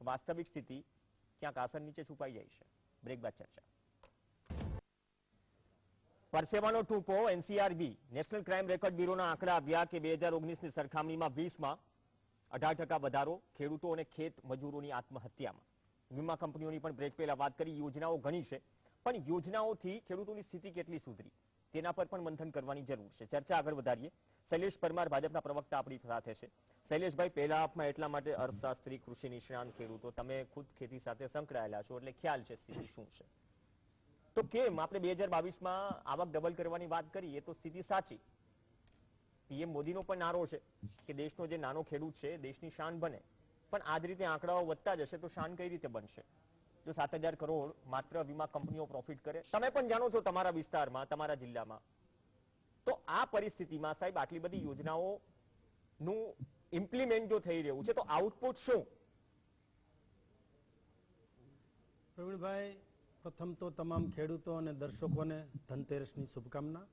વાસ્તવિક સ્થિતિ ક્યાંક આસન નીચે છુપાઈ જાય છે. બ્રેક બાદ ચર્ચા. પરસેવાનો ટૂંપો એનસીઆરબી નેશનલ ક્રાઇમ રેકોર્ડ બ્યુરોના આંકડા આવ્યા કે 2019ની સરખામણીમાં 20માં 18% વધારો ખેડૂતો અને ખેત મજૂરોની આત્મહત્યામાં. વીમા કંપનીઓની પણ બ્રેક પહેલા વાત કરી, યોજનાઓ ઘણી છે, પણ યોજનાઓથી ખેડૂતોની સ્થિતિ કેટલી સુધરી તેના પર પણ મંથન કરવાની જરૂર છે. ચર્ચા આગળ વધારીએ. શૈલેષ પરમાર ભાજપના પ્રવક્તા આપણી સાથે છે. શૈલેષભાઈ, પહેલા આપમાં એટલા માટે અર્થશાસ્ત્રી, કૃષિ નિષ્ણાંત, ખેડૂતો, તમે ખુદ ખેતી સાથે સંકળાયેલા છો એટલે ખ્યાલ છે સ્થિતિ શું છે. તો કેમ આપણે 2022માં આવક ડબલ કરવાની વાત કરી, એ તો સ્થિતિ સાચી. પીએમ મોદીનો પણ નારો છે કે દેશનો જે નાનો ખેડૂત છે દેશની શાન બને, પણ આ જ રીતે આંકડાઓ વધતા જશે તો શાન કઈ રીતે બનશે? જો 7,000 કરોડ માત્ર વીમા કંપનીઓ પ્રોફિટ કરે, તમે પણ જાણો છો તમારા વિસ્તારમાં, તમારા જિલ્લામાં, તો આ પરિસ્થિતિમાં સાહેબ આટલી બધી યોજનાઓનું ઇમ્પ્લિમેન્ટ જો થઈ રહ્યું છે તો આઉટપુટ શું? પ્રવીણભાઈ, પ્રથમ તો તમામ ખેડૂતો અને દર્શકોને ધનતેરસની શુભકામના.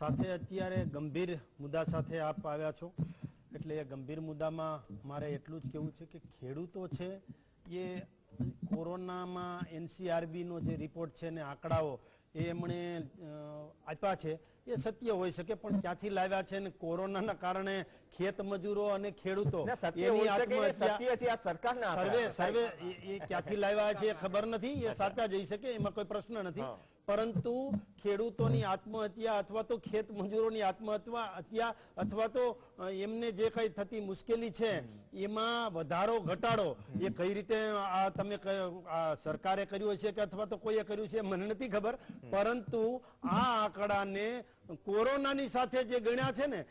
સાથે અત્યારે ગંભીર મુદ્દા સાથે આપ આવ્યા છો એટલે એટલે ગંભીર મુદ્દામાં મારે એટલું જ કહેવું છે કે ખેડૂતો છે એ કોરોનામાં NCRB નો જે રિપોર્ટ છે ને આંકડાઓ એ એમણે આપ્યા છે એ સત્ય હોઈ શકે, પણ ક્યાંથી લાવ્યા છે ને કોરોનાના કારણે ખેત મજૂરો અને ખેડૂતો એની આત્મહત્યા સર્વે એ ક્યાંથી લાવ્યા છે એ ખબર નથી, એ સાચા જઈ શકે, એમાં કોઈ પ્રશ્ન નથી, પરંતુ ખેડૂતોની આત્મહત્યા અથવા તો ખેત મજૂરોની આત્મહત્યા અથવા તો એમને જે કઈ થતી મુશ્કેલી છે એમાં વધારો ઘટાડો એ કઈ રીતે તમે સરકારે કર્યું છે કે અથવા તો કોઈએ કર્યું છે મને નથી ખબર, પરંતુ આ આંકડાને કોરોનાની સાથે જે ગણ્યા છે ને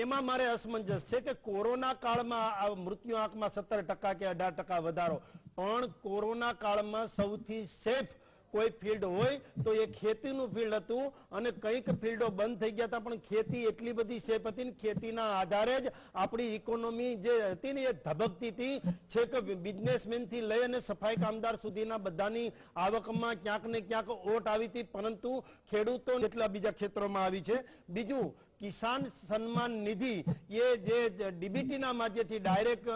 એમાં મારે અસમંજસ છે કે કોરોના કાળમાં મૃત્યુ આંકમાં 17% કે 18% વધારો, પણ કોરોના કાળમાં સૌથી સેફ કોઈ ફિલ્ડ હોય તો એ ખેતીનું ફિલ્ડ હતું, અને કંઈક ફિલ્ડો બંધ થઈ ગયા હતા પણ ખેતી એટલી બધી સેફ હતી ને ખેતીના આધારે જ આપણી ઇકોનોમી જે હતી ને એ ધબકતી હતી, છે કે બિઝનેસમેન થી લઈ અને સફાઈ કામદાર સુધીના બધાની આવકમાં ક્યાંક ને ક્યાંક ઓટ આવી હતી, પરંતુ ખેડૂતો એટલા બીજા ક્ષેત્રોમાં આવી છે. બીજું કિસાન સન્માન નિધિ એ જે ડીબીટીના માધ્યમથી ડાયરેક્ટ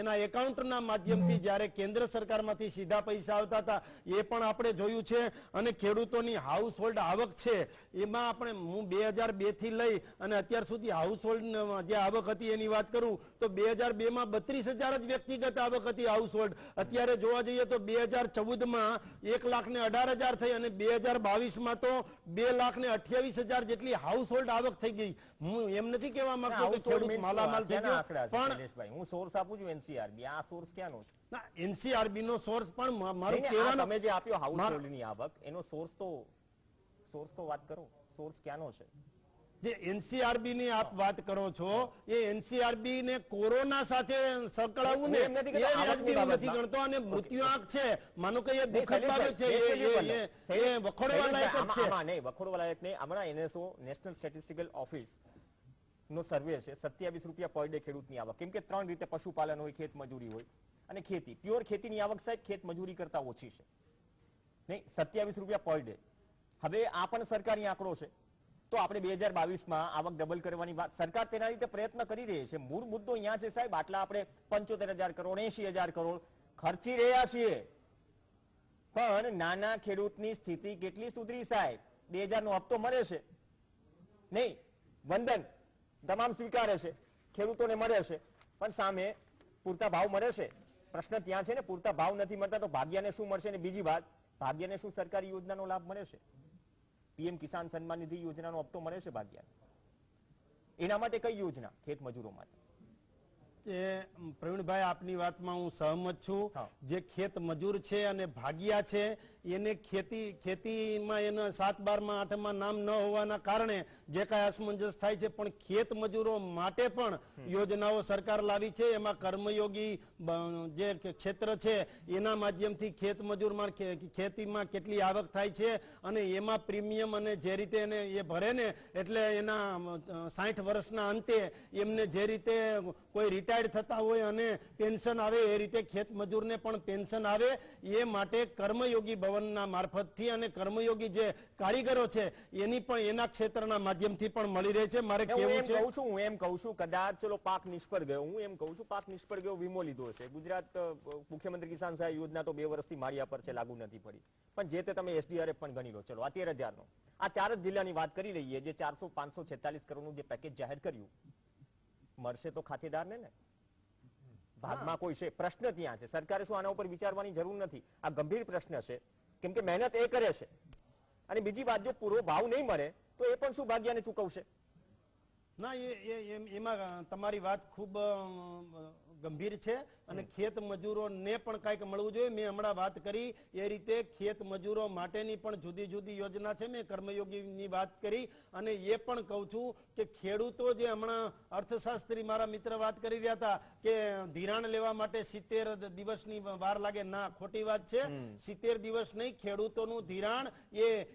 એના એકાઉન્ટના માધ્યમથી જ્યારે કેન્દ્ર સરકારમાંથી સીધા પૈસા આવતા હતા એ પણ આપણે જોયું છે, અને ખેડૂતોની હાઉસ હોલ્ડ આવક છે એમાં આપણે હું 2002 થી લઈ અને અત્યાર સુધી હાઉસ હોલ્ડ જે આવક હતી એની વાત કરું તો 2002 માં 32,000 જ વ્યક્તિગત આવક હતી હાઉસ હોલ્ડ, અત્યારે જોવા જઈએ તો 2014 માં 1,18,000 થઈ અને 2022 માં તો 2,28,000 જેટલી હાઉસ હોલ્ડ આવક થઈ ગઈ. હું એમ નથી કહેવા માંગતો કે ખેડૂત માલામાલ થઈ ગયો, પણ હું સોર્સ આપું છું NCRB, આ સોર્સ ક્યાંનો છે? ના, NCRB નો સોર્સ પણ મારું કહેવાનું, તમે જે આપ્યો હાઉસ હોલ્ડની આવક એનો સોર્સ તો વાત કરો, સોર્સ ક્યાંનો છે? જે NCRB ની આપ વાત કરો છો એ NCRB ને કોરોના સાથે સંકળાવવું ને એ વ્યાજબી નથી ગણતો, અને મૃત્યુઆંક છે માનો કે એ દુઃખદ બાબત છે, એ વખોડવા લાયક જ છે. નહીં, વખોડવા લાયક નહીં. હમણાં NSO નેશનલ સ્ટેટિસ્ટિકલ ઓફિસ નો સર્વે છે, 27 રૂપિયા પર ડે ખેડૂતની આવક, કેમ કે 3 રીતે પશુપાલન હોય, ખેત મજૂરી હોય અને ખેતી. પ્યોર ખેતીની આવક સાહેબ ખેત મજૂરી કરતા ઓછી છે, નહીં, 27 રૂપિયા પર ડે. હવે આ પણ સરકારી આંકડો છે, તો આપણે 2022માં આવક ડબલ કરવાની વાત સરકાર તેના રીતે પ્રયત્ન કરી રહી છે. મૂળ મુદ્દો અહીંયા છે સાહેબ, આટલા આપણે 75,000 કરોડ 80,000 કરોડ ખર્ચી રહ્યા છીએ, પણ નાના ખેડૂતની સ્થિતિ કેટલી સુધરી સાહેબ? 2,000 નો હપ્તો મળે છે નહીં, વંદન તમામ સ્વીકારે છે, ખેડૂતોને મળે છે, પણ સામે પૂરતા ભાવ મળે છે? પ્રશ્ન ત્યાં છે ને, પૂરતા ભાવ નથી મળતા તો ભાગ્યાને શું મળશે? ને બીજી વાત, ભાગ્યાને શું સરકારી યોજનાનો લાભ મળે છે? PM કિસાન સન્માન નિધિ યોજનાનો હપ્તો મળે છે ભાગ્યાને? એના માટે કઈ યોજના? ખેત મજૂરો માટે. પ્રવીણભાઈ, આપની વાતમાં હું સહમત છું. જે ખેત મજૂર છે અને ભાગ્યા છે એને ખેતીમાં એના 7, 12માં 8માં નામ ન હોવાના કારણે જે કાંઈ અસમંજસ થાય છે, પણ ખેત મજૂરો માટે પણ યોજનાઓ સરકાર લાવી છે. એમાં કર્મયોગી જે ક્ષેત્ર છે એના માધ્યમથી ખેત મજૂરમાં ખેતીમાં કેટલી આવક થાય છે અને એમાં પ્રીમિયમ અને જે રીતે એને એ ભરે ને એટલે એના 60 વર્ષના અંતે એમને જે રીતે કોઈ રિટાયર્ડ થતા હોય અને પેન્શન આવે એ રીતે ખેત મજૂરને પણ પેન્શન આવે, એ માટે કર્મયોગી ભવનના મારફતથી અને કર્મયોગી જે કારીગરો છે એની પણ એના ક્ષેત્રના માધ્યમથી પણ મળી રહે છે. મારે કેવું છે, હું એમ કહું છું કદાચ ચલો પાક નિષ્ફળ ગયો, હું એમ કહું છું પાક નિષ્ફળ ગયો, વીમો લીધો છે, ગુજરાત મુખ્યમંત્રી કિસાન સહાય યોજના તો 2 વર્ષથી માળિયા પર છે, લાગુ નથી પડી, પણ જે તે તમે SDRF પણ ગણી લો, ચલો આ 13,000 નો, આ 4 જ જિલ્લાની વાત કરી રહીએ, જે 400-546 કરોડનું જે પેકેજ જાહેર કર્યું મળશે તો ખાતેદારને ને ભાગમાં કોઈ છે? પ્રશ્ન ત્યાં છે, સરકારે શું આના ઉપર વિચારવાની જરૂર નથી? આ ગંભીર પ્રશ્ન છે, કેમ કે મહેનત એ કરે છે, અને બીજી વાત જો પૂરો ભાવ નહીં મળે તો એ પણ શું ભાગ્યાને ચૂકવશે? ના, એમાં તમારી વાત ખૂબ ગંભીર છે અને ખેત મજૂરોને પણ કંઈક મળવું જોઈએ. મેં હમણાં વાત કરી એ રીતે ખેત મજૂરો માટેની પણ જુદી જુદી યોજના છે. મેં કર્મયોગીની વાત કરી અને એ પણ કહું છું કે ખેડૂતો જે હમણાં અર્થશાસ્ત્રી મારા મિત્ર વાત કરી રહ્યા હતા કે ધિરાણ લેવા માટે 70 દિવસની વાર લાગે, ના, ખોટી વાત છે. 70 દિવસ નહીં, ખેડૂતોનું ધિરાણ એ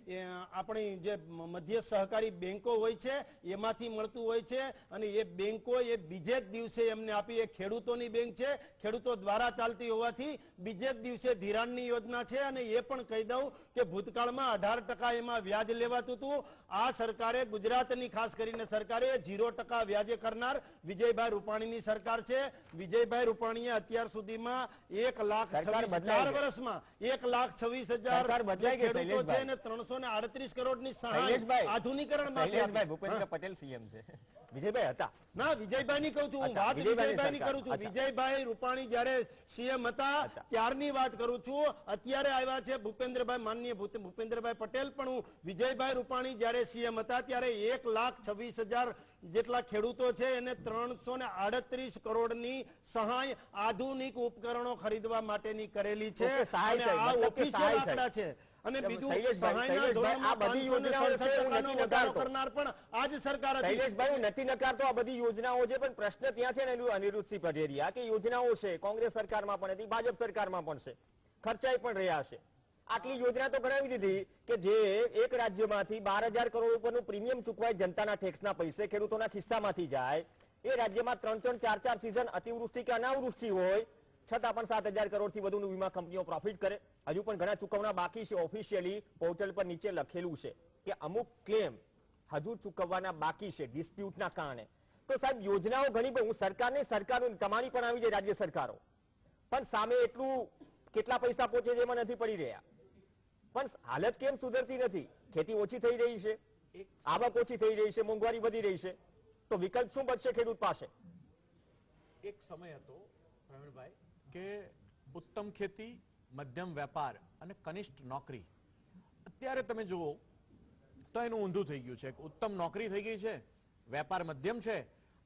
આપણી જે મધ્ય સહકારી બેંકો હોય છે એમાંથી મળતું હોય છે અને એ બેંકો એ બીજે જ દિવસે એમને આપી, એ ખેડૂતો ખેડૂતોની બેંક છે, ખેડૂતો દ્વારા ચાલતી હોવાથી બીજે જ દિવસે ધિરાણની યોજના છે. અને એ પણ કહી દઉં કે ભૂતકાળમાં 18% એમાં વ્યાજ લેવાતું હતું. આ સરકારે, ગુજરાતની ખાસ કરીને સરકારે 0% વ્યાજે કરનાર વિજયભાઈ રૂપાણીની સરકાર છે. વિજયભાઈ રૂપાણીએ અત્યાર સુધીમાં 1,26,000 વર્ષમાં 1,26,000 ખેડૂતો છે અને 338 કરોડની સહાય આધુનિકરણ માટે. ભૂપેન્દ્ર પટેલ સીએમ છે, વિજયભાઈ હતા ના, વિજયભાઈ ની કહું છું, હું વાત વિજયભાઈ ની કરું છું. વિજયભાઈ રૂપાણી જયારે સીએમ હતા ત્યારની વાત કરું છું. અત્યારે આવ્યા છે ભૂપેન્દ્રભાઈ, માનનીય ભૂપેન્દ્રભાઈ પટેલ, પણ હું વિજયભાઈ રૂપાણી જયારે સીએમ હતા ત્યારે 1,26,000 જેટલા ખેડૂતો છે એને 338 કરોડની સહાય આધુનિક ઉપકરણો ખરીદવા માટેની કરેલી છે. અને આ ઓફિશિયલ આંકડા છે. અને બીજું, સહાયના ધોરણમાં 567% વધારો કરનાર પણ આ જ સરકાર હતી. શૈલેષભાઈ, હું નથી નકારતો આ બધી યોજનાઓ છે, પણ પ્રશ્ન ત્યાં છે ને અનિરુદ્ધસિંહ પટેરિયા, કે યોજનાઓ છે, કોંગ્રેસ સરકારમાં પણ હતી, ભાજપ સરકારમાં પણ છે, ખર્ચાઈ પણ રહ્યા છે. આટલી યોજના તો ગણાવી દીધી કે જે એક રાજ્યમાંથી 12,000 કરોડ ઉપરનું પ્રીમિયમ ચૂકવાય જનતાના ટેક્સના પૈસે ખેડૂતોના ખિસ્સામાંથી જાય. એ રાજ્યમાં 3-3, 4-4 સિઝન અતિવૃષ્ટિ કે અનાવૃષ્ટિ હોય છતાં પણ 7,000 કરોડથી વધુનું વીમા કંપનીઓ પ્રોફિટ કરે. હજુ પણ ઘણા ચૂકવણા બાકી છે. ઓફિશિયલી પોર્ટલ પર નીચે લખેલું છે કે અમુક ક્લેમ હજુ ચૂકવવાના બાકી છે ડિસ્પ્યુટના કારણે. તો સાહેબ, યોજનાઓ ઘણી બહુ સરકારો કમાણી પણ આવી જાય, રાજ્ય સરકારો, પણ સામે એટલું કેટલા પૈસા પહોંચે છે એમાં નથી પડી રહ્યા. પણ હાલત કેમ સુધરતી નથી? ખેતી ઓછી થઈ રહી છે, આવક ઓછી થઈ રહી છે, મોંઘવારી વધી રહી છે, તો વિકલ્પ શું બચશે ખેડૂત પાસે? એક સમય હતો પ્રવીણભાઈ કે ઉત્તમ ખેતી, મધ્યમ વેપાર અને કનિષ્ઠ નોકરી. અત્યારે તમે જુઓ તો એનું ઊંધું થઈ ગયું છે. ઉત્તમ નોકરી થઈ ગઈ છે, વેપાર મધ્યમ છે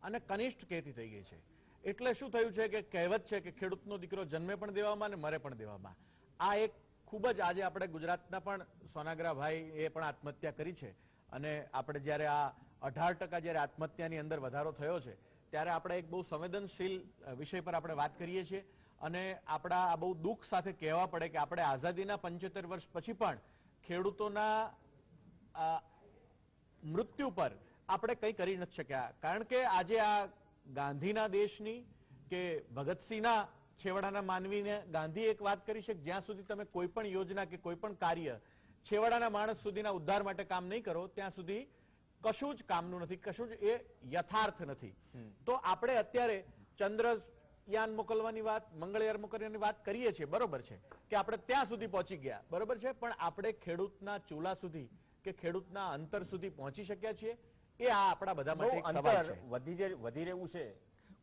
અને કનિષ્ઠ ખેતી થઈ ગઈ છે. એટલે શું થયું છે કે કહેવત છે કે ખેડૂતનો દીકરો જન્મે પણ દેવામાં અને મરે પણ દેવામાં. આ એક ખૂબ જ, આજે આપણે ગુજરાતના પણ સોનાગરાભાઈ એ પણ આત્મહત્યા કરી છે. અને આપણે જ્યારે આ 18% જ્યારે આત્મહત્યાની અંદર વધારો થયો છે ત્યારે આપણે એક બહુ સંવેદનશીલ વિષય પર આપણે વાત કરીએ છીએ. અને આપણા આ બહુ દુઃખ સાથે કહેવા પડે કે આપણે આઝાદીના 75 વર્ષ પછી પણ ખેડૂતોના મૃત્યુ પર આપણે કંઈ કરી નથી શક્યા. કારણ કે આજે આ ગાંધીના દેશની કે ભગતસિંહના છેવાડાના માનવીને ગાંધી એક વાત કરી છે કે જ્યાં સુધી તમે કોઈ પણ યોજના કે કોઈ પણ કાર્ય છેવાડાના માણસ સુધીના ઉદ્ધાર માટે કામ નહીં કરો ત્યાં સુધી કશું જ કામનું નથી, કશું જ એ યથાર્થ નથી. તો આપણે અત્યારે ચંદ્રયાન મોકલવાની વાત, મંગળયાન મોકલવાની વાત કરીએ છીએ, બરોબર છે કે આપણે ત્યાં સુધી પહોંચી ગયા, બરોબર છે, પણ આપણે ખેડૂતના ચૂલા સુધી કે ખેડૂતના અંતર સુધી પહોંચી શક્યા છીએ? એ આ આપણા બધા માટે એક સવાલ છે. વધી રહ્યું છે,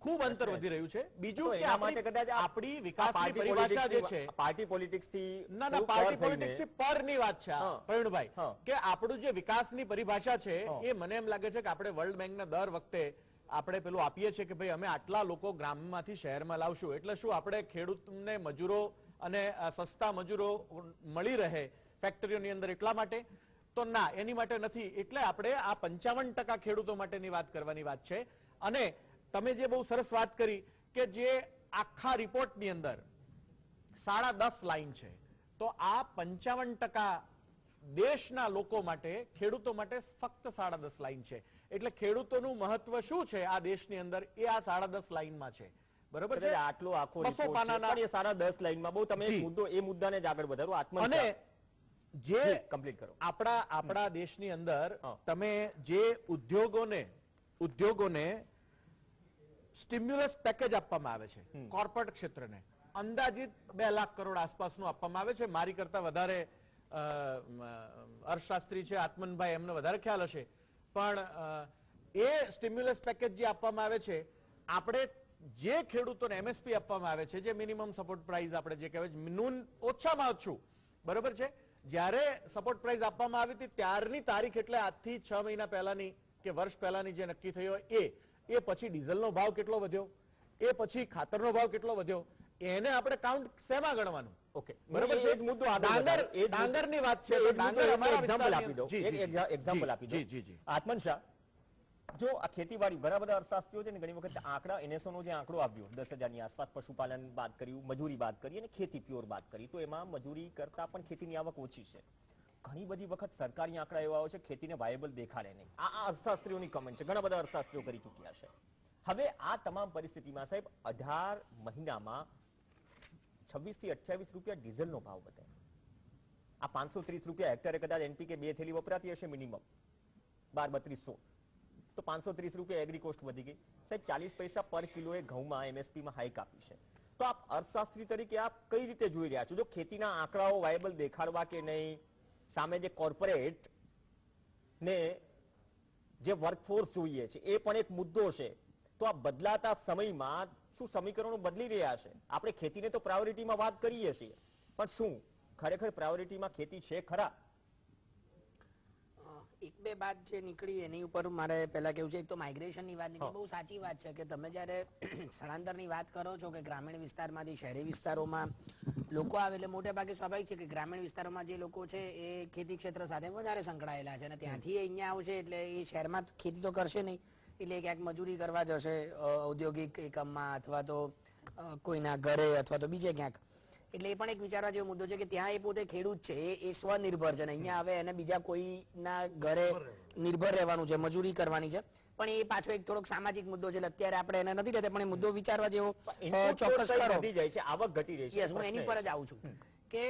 ખૂબ અંતર વધી રહ્યું છે. બીજું કે આપણી વિકાસની પરિભાષા જે છે પાર્ટી પોલિટિક્સ થી, ના ના, પાર્ટી પોલિટિક્સ થી પરની વાત છે પ્રવીણભાઈ, કે આપણું જે વિકાસની પરિભાષા છે એ મને એમ લાગે છે કે આપણે વર્લ્ડ બેંકના દર વખતે આપણે પેલું આપીએ છીએ કે ભાઈ અમે આટલા લોકો ગ્રામમાંથી શહેરમાં લાવશું, એટલે શું આપણે ખેડૂતને મજૂરો અને સસ્તા મજૂરો મળી રહે ફેક્ટરીઓની અંદર એટલા માટે? તો ના, એની માટે નથી. એટલે આપણે આ 55% ખેડૂતો માટેની વાત કરવાની વાત છે. અને તમે જે બહુ સરસ વાત કરી કે જે આખા રિપોર્ટની અંદર 10.5 લાઈન છે, તો આ 55% દેશના લોકો માટે, ખેડૂતો માટે ફક્ત 10.5 લાઈન છે. એટલે ખેડૂતોનું મહત્વ શું છે આ દેશની અંદર એ આ 10.5 લાઈનમાં છે, બરોબર છે. આટલો આખો 200 પાનાના 10.5 લાઈનમાં બહુ તમે એ મુદ્દાને જ આગળ વધારો. અને જે કમ્પ્લીટ કરો, આપણા દેશની અંદર તમે જે ઉદ્યોગોને સ્ટિમ્યુલસ પેકેજ આપવામાં આવે છે, કોર્પોરેટ ક્ષેત્રને અંદાજિત 2 લાખ કરોડ આસપાસનું આપવામાં આવે છે. મારી કરતા વધારે અર્થશાસ્ત્રી છે આત્મનભાઈ, એમને વધારે ખ્યાલ હશે. પણ એ સ્ટિમ્યુલસ પેકેજ જે આપવામાં આવે છે, આપણે જે ખેડૂતોને એમએસપી આપવામાં આવે છે, જે મિનિમમ સપોર્ટ પ્રાઇસ આપણે જે કહેવાય છે, ઓછામાં ઓછું, બરોબર છે, જ્યારે સપોર્ટ પ્રાઇસ આપવામાં આવી હતી ત્યારની તારીખ, એટલે આજથી 6 મહિના પહેલાની કે વર્ષ પહેલાની જે નક્કી થઈ હોય એ પછી ડીઝલનો ભાવ કેટલો વધ્યો, એ પછી ખાતરનો ભાવ કેટલો વધ્યો, એને આપણે કાઉન્ટ શેમાં ગણવાનું? ઓકે, બરોબર છે. ડાંગરની વાત છે, ડાંગર અમારા એક્ઝામ્પલ આપી દો, એક એક્ઝામ્પલ આપી દો. જી જી આત્મન શાહ, જો આ ખેતીવાડી, ઘણા બધા અર્થશાસ્ત્રીઓ છે ને ઘણી વખત આંકડા, NSO નો જે આંકડો આવ્યો 10,000 ની આસપાસ, પશુપાલન બાદ કર્યું, મજૂરી બાદ કરી અને ખેતી પ્યોર બાદ કરી, તો એમાં મજૂરી કરતા પણ ખેતીની આવક ઓછી છે. ઘણી બધી વખત સરકારી આંકડા એવા હોય છે ખેતીને વાયેબલ દેખાડે નહીં. આ અર્થશાસ્ત્રીઓની કમેન્ટ છે, ઘણા બધા અર્થશાસ્ત્રીઓ કરી ચૂક્યા છે. હવે આ તમામ પરિસ્થિતિમાં સાહેબ 18 મહિનામાં 26 થી 28 રૂપિયા ડીઝલનો ભાવ વધે, આ 530 રૂપિયા હેક્ટરે કદાચ એનપીકે 2 થેલી વપરાતી હશે મિનિમમ 12-32 તો 530 રૂપિયા એગ્રી કોસ્ટ વધી ગઈ સાહેબ, 40 પૈસા પર કિલોએ ઘઉંમાં એમએસપીમાં હાઈક આપી છે. તો આપ અર્થશાસ્ત્રી તરીકે આપ કઈ રીતે જોઈ રહ્યા છો? જો ખેતીના આંકડાઓ વાયબલ દેખાડવા કે નહીં, સામે જે કોર્પોરેટ ને જે વર્કફોર્સ જોઈએ છે એ પણ એક મુદ્દો છે, તો આ બદલાતા સમયમાં શું સમીકરણો બદલી રહ્યા છે? આપણે ખેતીને તો પ્રાયોરિટીમાં વાત કરીએ છીએ, પણ શું ખરેખર પ્રાયોરિટીમાં ખેતી છે ખરા? એક બે વાત જે નીકળી એની ઉપર મારે પહેલા કેવું છે, એક તો માઇગ્રેશનની વાત નીકળી, બહુ સાચી વાત છે કે તમે જ્યારે સ્થળાંતરની વાત કરો છો કે ગ્રામીણ વિસ્તારમાંથી શહેરી વિસ્તારોમાં લોકો આવે એટલે મોટે ભાગે સ્વાભાવિક છે કે ગ્રામીણ વિસ્તારોમાં જે લોકો છે એ ખેતી ક્ષેત્ર સાથે વધારે સંકળાયેલા છે અને ત્યાંથી અહીંયા આવશે એટલે એ શહેરમાં ખેતી તો કરશે નહીં, એટલે ક્યાંક મજૂરી કરવા જશે ઔદ્યોગિક એકમમાં અથવા તો કોઈના ઘરે અથવા તો બીજે ક્યાંક, એટલે એ પણ એક વિચારવા જેવો મુદ્દો છે કે ત્યાં એ પોતે ખેડૂત છે, એ સ્વનિર્ભર છે, અહીંયા આવે એને બીજા કોઈના ઘરે નિર્ભર રહેવાનું છે, મજૂરી કરવાની છે, પણ એ પાછો એક થોડોક સામાજિક મુદ્દો છે, અત્યારે આપણે એને નથી લેતા, પણ એ મુદ્દો વિચારવા જેવો ચોક્કસ ખરો. વધી જાય છે, આવક ઘટી રહી છે. યસ, હું એની પર જ આવું છું કે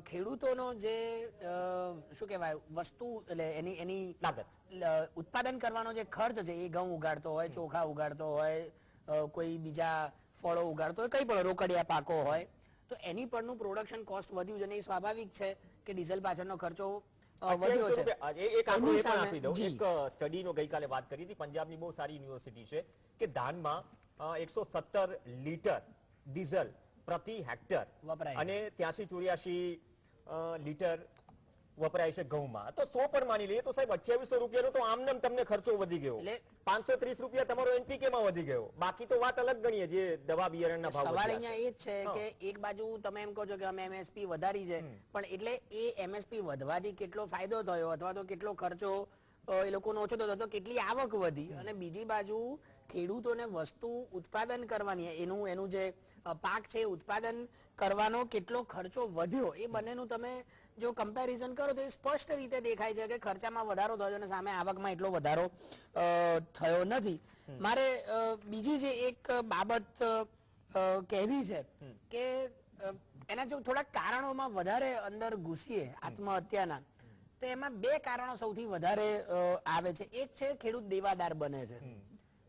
ખેડૂતોનો જે શું કહેવાય વસ્તુ એટલે એની લાગત ઉત્પાદન કરવાનો જે ખર્ચ છે, એ ઘઉં ઉગાડતો હોય, ચોખા ઉગાડતો હોય, કોઈ બીજા ફળો ઉગાડતો હોય, કઈ પણ રોકડિયા પાકો હોય, તો એની પરનું પ્રોડક્શન કોસ્ટ વધ્યું છે અને એ સ્વાભાવિક છે કે ડીઝલ પાછળનો ખર્ચો વધ્યો છે. એક આંકડો એ પણ આપી દઉં, એક સ્ટડીનો ગઈકાલે વાત કરી હતી, પંજાબની બહુ સારી યુનિવર્સિટી છે કે ધાનમાં 117 લીટર ડીઝલ પ્રતિ હેક્ટર વપરાય અને 83-84 લીટર વપરાય છે ઘઉંમાં, તો 100 પણ માની લઈએ તો સાહેબ 2800 રૂપિયાનો તો આમનામ તમને ખર્ચો વધી ગયો, 530 રૂપિયા તમારો એનપીકે માં વધી ગયો, બાકી તો વાત અલગ ગણીએ જે દવા બિયારણના ભાવ. સવાલ અહીંયા એ જ છે કે એક બાજુ તમે એમ કહો છો કે અમે એમએસપી વધારી છે, પણ એટલે એ એમએસપી વધવાથી કેટલો ફાયદો થયો અથવા તો કેટલો ખર્ચો એ લોકોનો ઓછો થતો, તો કેટલી આવક વધી, અને બીજી બાજુ ખેડૂતોને વસ્તુ ઉત્પાદન કરવાની એનું જે પાક છે ઉત્પાદન કરવાનો કેટલો ખર્ચો વધ્યો, એ બંનેનું તમે જો કમ્પેરિઝન કરો તો એ સ્પષ્ટ રીતે દેખાય છે કે ખર્ચામાં વધારો થયો અને સામે આવકમાં એટલો વધારો થયો નથી. મારે બીજી જે એક બાબત કહેવી છે કે એના જો થોડા કારણોમાં વધારે અંદર ઘૂસીએ આત્મહત્યાના, તો એમાં બે કારણો સૌથી વધારે આવે છે. એક છે ખેડૂત દેવાદાર બને છે,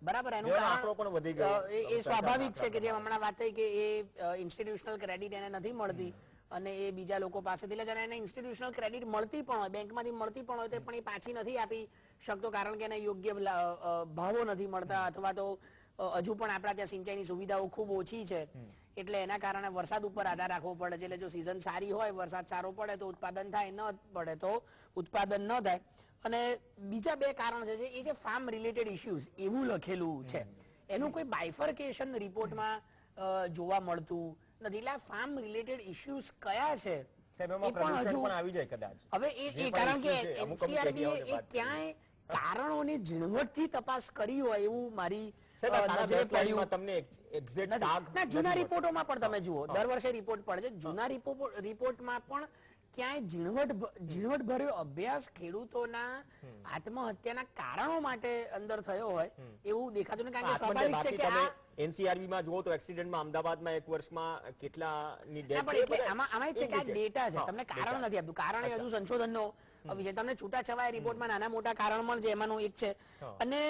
બરાબર, એનું કારણ એ સ્વાભાવિક છે કે જેમ હમણાં વાત થઈ કે એ ઇન્સ્ટિટ્યુશનલ ક્રેડિટ એને નથી મળતી અને એ બીજા લોકો પાસેથી લે છે, અને એને ઇન્સ્ટિટ્યુશનલ ક્રેડિટ મળતી પણ હોય, બેંકમાંથી મળતી પણ હોય તો પણ એ પાછી નથી આપી શકતો કારણ કે એને યોગ્ય ભાવો નથી મળતા, અથવા તો હજુ પણ આપણા ત્યાં સિંચાઈની સુવિધાઓ ખૂબ ઓછી છે, એટલે એના કારણે વરસાદ ઉપર આધાર રાખવો પડે છે, એટલે જો સિઝન સારી હોય, વરસાદ સારો પડે તો ઉત્પાદન થાય, ન પડે તો ઉત્પાદન ન થાય. અને બીજા બે કારણ છે એ જે ફાર્મ રિલેટેડ ઇશ્યુઝ એવું લખેલું છે, એનું કોઈ બાયફર્કેશન રિપોર્ટમાં જોવા મળતું નથી, એટલે ફાર્મ રિલેટેડ ઇશ્યુઝ કયા છે એ પણ હજુ હવે એ કારણ કે એનસીઆરબી એ ક્યાંય કારણોની ઝીણવટથી તપાસ કરી હોય એવું મારી જૂના રિપોર્ટોમાં પણ તમે જુઓ, દર વર્ષે રિપોર્ટ પડે છે, જૂના રિપોર્ટમાં પણ ક્યાંય ઝીણવટ ભર્યો અભ્યાસ ખેડૂતોના આત્મહત્યાના કારણો માટે અંદર થયો હોય એવું દેખાતું નથી, કારણ કે સ્વાભાવિક છે કે આ એનસીઆરબી માં જુઓ તો એક્સિડન્ટમાં અમદાવાદમાં એક વર્ષમાં કેટલાની ડેથ, એટલે આમાં એ છે કે આ ડેટા છે, તમને કારણ નથી આપતું, કારણ એ હજુ સંશોધનનો વિષય, તમને છૂટાછવાયા રિપોર્ટમાં નાના મોટા કારણ પણ છે, એમાંનું એક છે. અને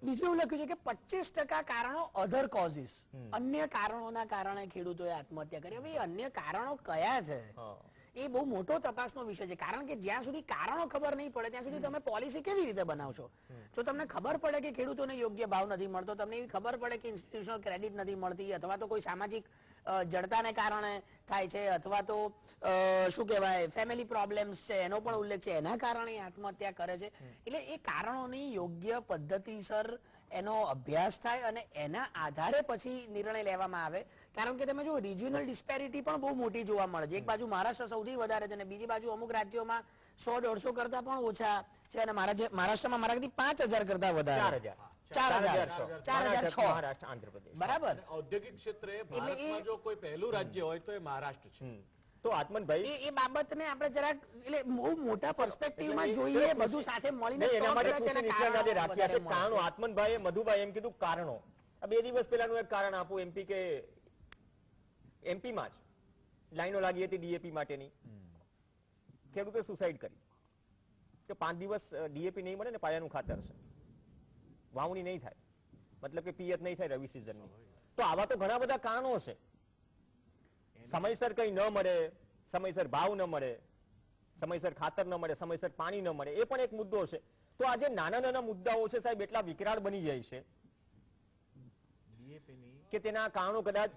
બીજું એવું લખ્યું છે કે 25% કારણો અધર કોઝિસ, અન્ય કારણોના કારણે ખેડૂતોએ આત્મહત્યા કરી. હવે અન્ય કારણો કયા છે એ બહુ મોટો તપાસનો વિષય છે, કારણ કે જ્યાં સુધી કારણો ખબર નહીં પડે ત્યાં સુધી તમે પોલિસી કેવી રીતે બનાવશો? જો તમને ખબર પડે કે ખેડૂતોને યોગ્ય ભાવ નથી મળતો, તમને એવી ખબર પડે કે ઇન્સ્ટિટ્યુશનલ ક્રેડિટ નથી મળતી, અથવા તો કોઈ સામાજિક જડતાને કારણે થાય છે, અથવા તો શું કહેવાય ફેમિલી પ્રોબ્લેમ્સ છે એનો પણ ઉલ્લેખ છે, એના કારણે આત્મહત્યા કરે છે, એટલે એ કારણોની યોગ્ય પદ્ધતિસર એનો અભ્યાસ થાય અને એના આધારે પછી નિર્ણય લેવામાં આવે. કારણ કે તમે જો રિજિયોનલ ડિસ્પેરિટી પણ બહુ મોટી જોવા મળે છે, એક બાજુ મહારાષ્ટ્ર સૌથી વધારે છે અને બીજી બાજુ અમુક રાજ્યોમાં 100-150 કરતા પણ ઓછા છે, અને મહારાષ્ટ્રમાં મારાથી 5000 કરતા વધારે, 4006 બરાબર. ઔદ્યોગિક ક્ષેત્રે ભારતમાં જો કોઈ પહેલું રાજ્ય હોય તો એ મહારાષ્ટ્ર છે. તો આત્મનભાઈ એ બાબતને આપણે જરાક એટલે બહુ મોટા પર્સપેક્ટિવમાં જોઈએ, બધું સાથે મળીને નહીં, એના તો માટે કદાચ કૃષિ એના નિષ્ણાત આજે કારણો રાખ્યા છે. વધારે મળે. કારણો આત્મનભાઈએ, મધુભાઈ એમ કીધું કારણો. આ 2 દિવસ પહેલાનું એક કારણ આપું. એમપી કે એમપીમાં જ લાઈનો લાગી હતી ડીએપી માટેની. ખેડૂતે સુસાઇડ કરી કે 5 દિવસ ડીએપી નહીં મળે ને પાયાનું ખાતર છે, વાવણી નહીં થાય, મતલબ કે પિયત નહીં થાય રવિ સિઝનની. તો આવા તો ઘણા બધા કારણો છે. સમયસર કઈ ન મળે, સમયસર ભાવ ન મળે, સમયસર ખાતર ન મળે, સમયસર પાણી ન મળે, એ પણ એક મુદ્દો છે. તો આજે નાના નાના મુદ્દાઓ છે સાહેબ, એટલા વિકરાળ બની જાય છે કે તેના કારણો કદાચ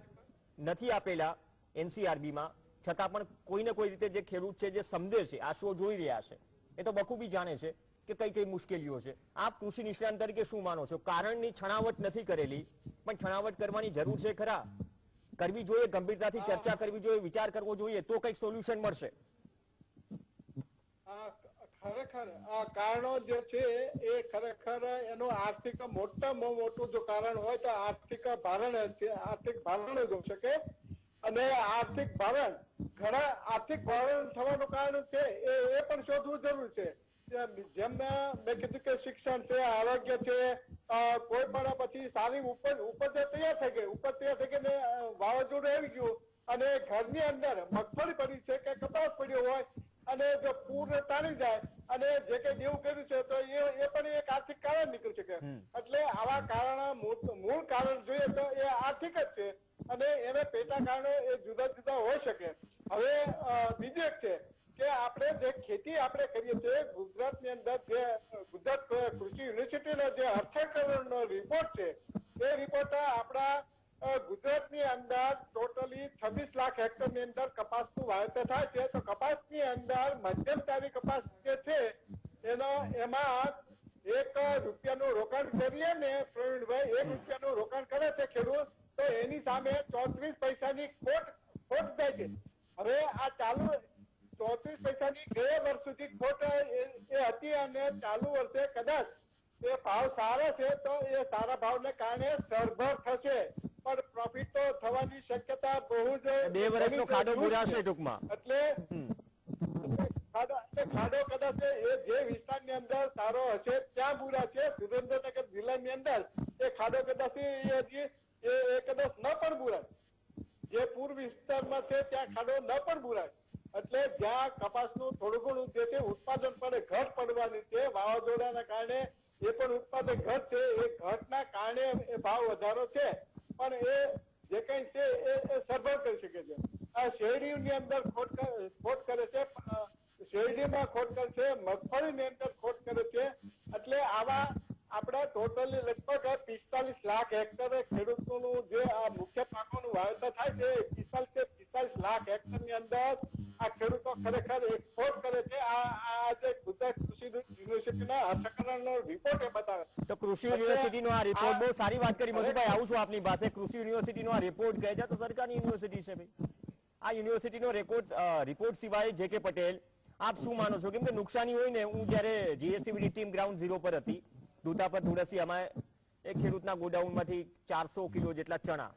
નથી આપેલા એનસીઆરબીમાં, છતાં પણ કોઈને કોઈ રીતે જે ખેડૂત છે, જે સમજે છે, આ શો જોઈ રહ્યા છે, એ તો બખૂબી જાણે છે કે કઈ કઈ મુશ્કેલીઓ છે. આપ કૃષિ નિષ્ણાંત તરીકે શું માનો છો? કારણની છણાવટ નથી કરેલી, પણ છણાવટ કરવાની જરૂર છે ખરા, કરવી જોઈએ, ગંભીરતાથી ચર્ચા કરવી જોઈએ, વિચાર કરવો જોઈએ, તો કઈક સોલ્યુશન મળશે. ખરેખર આ કારણો જે છે એ ખરેખર એનું આર્થિક મોટામાં મોટું જો કારણ હોય તો આર્થિક ભારણ છે, આર્થિક ભારણ જ હોઈ શકે. અને આર્થિક ભારણ, ઘણા આર્થિક ભારણ થવાનું કારણ છે એ પણ શોધવું જરૂર છે. જેમ મેં કીધું કે શિક્ષણ છે, આરોગ્ય છે, કોઈ પણ પછી સારી ઉપજ તૈયાર થઈ ગઈ, ઉપજ તૈયાર થઈ ગઈ ને વાવાઝોડું આવી ગયું અને ઘરની અંદર મગફળી પડી છે કે કપાસ પડ્યો હોય અને જો પૂર તાણી જાય અને જે કઈ દેવું કર્યું છે તો એ પણ એક આર્થિક કારણ નીકળી શકે. એટલે આવા કારણ, મૂળ કારણ જોઈએ તો એ આર્થિક જ છે અને એને પેટા કારણો એ જુદા જુદા હોઈ શકે. હવે બીજું એક છે કે આપણે જે ખેતી આપણે કરીએ છીએ, ગુજરાતની અંદર જે ગુજરાત કૃષિ યુનિવર્સિટીનો જે અર્થકરણનો રિપોર્ટ છે, એ રિપોર્ટ આપણા ગુજરાતની અંદર ટોટલી 26 લાખ હેક્ટરની અંદર કપાસનું વાવેતર થાય છે. તો કપાસની અંદર મધ્યમ સારી કપાસ જે છે એમાં ₹1 રોકાણ કરીએ ને પ્રવીણભાઈ, ₹1 રોકાણ કરે છે ખેડૂત, તો એની સામે 34 પૈસાની ખોટ જાય છે. હવે આ ચાલુ 34 પૈસાની ગયા વર્ષ સુધી ખોટ એ હતી અને ચાલુ વર્ષે કદાચ એ ભાવ સારા છે તો એ સારા ભાવને કારણે સરભર થશે, પણ પ્રોફિટ તો થવાની શક્યતા બહુ જ 2 વર્ષનો ખાડો બુરાશે ટૂંકમાં. એટલે ખાડો કદાચ એ જે વિસ્તારની અંદર સારો હશે ત્યાં બુરા છે. સુરેન્દ્રનગર જિલ્લાની અંદર એ ખાડો કદાચ એ કદાચ ન પણ બુરાય, જે પૂર્વ વિસ્તારમાં છે ત્યાં ખાડો ન પણ બુરાય. એટલે જ્યાં કપાસનું થોડું ઘણું જે છે ઉત્પાદન પણ ઘટ પડવાની છે, વાવાઝોડાના કારણે એ પણ ઉત્પાદન ઘટ છે, એ ઘટના કારણે એ ભાવ વધારો છે, પણ એ જે કઈ છે એ સરભર કરી શકે છે. આ શેરડીની અંદર ખોટ કરે છે, શેરડીમાં ખોટ કરે છે, મગફળીની અંદર ખોટ કરે છે. એટલે આવા આપણા ટોટલી લગભગ 45 લાખ હેક્ટર ખેડૂતોનું જે આ મુખ્ય પાકોનું વાવેતર થાય છે, 45 લાખ હેક્ટરની અંદર આ ખેડૂતો ખરેખર એક ખોટ કરે છે. આ જે ગુજરાત કૃષિ યુનિવર્સિટીના અર્થકરણનો રિપોર્ટ એ બતાવે. તો કૃષિ યુનિવર્સિટીનો આ રિપોર્ટ, બહુ સારી વાત કરી મધુભાઈ, આવું છું આપની પાસે. કૃષિ યુનિવર્સિટીનો આ રિપોર્ટ કહે છે તો સરકારની યુનિવર્સિટી છે ભાઈ. આ યુનિવર્સિટીનો રિપોર્ટ સિવાય જે કે પટેલ, આપ શું માનો છો? કેમ કે નુકસાની હોય ને, હું જયારે જીએસટીવીની ટીમ ગ્રાઉન્ડ ઝીરો પર હતી દૂધા પર ધુળસી, અમારે એક ખેડૂતના ગોડાઉનમાંથી 400 કિલો જેટલા ચણા,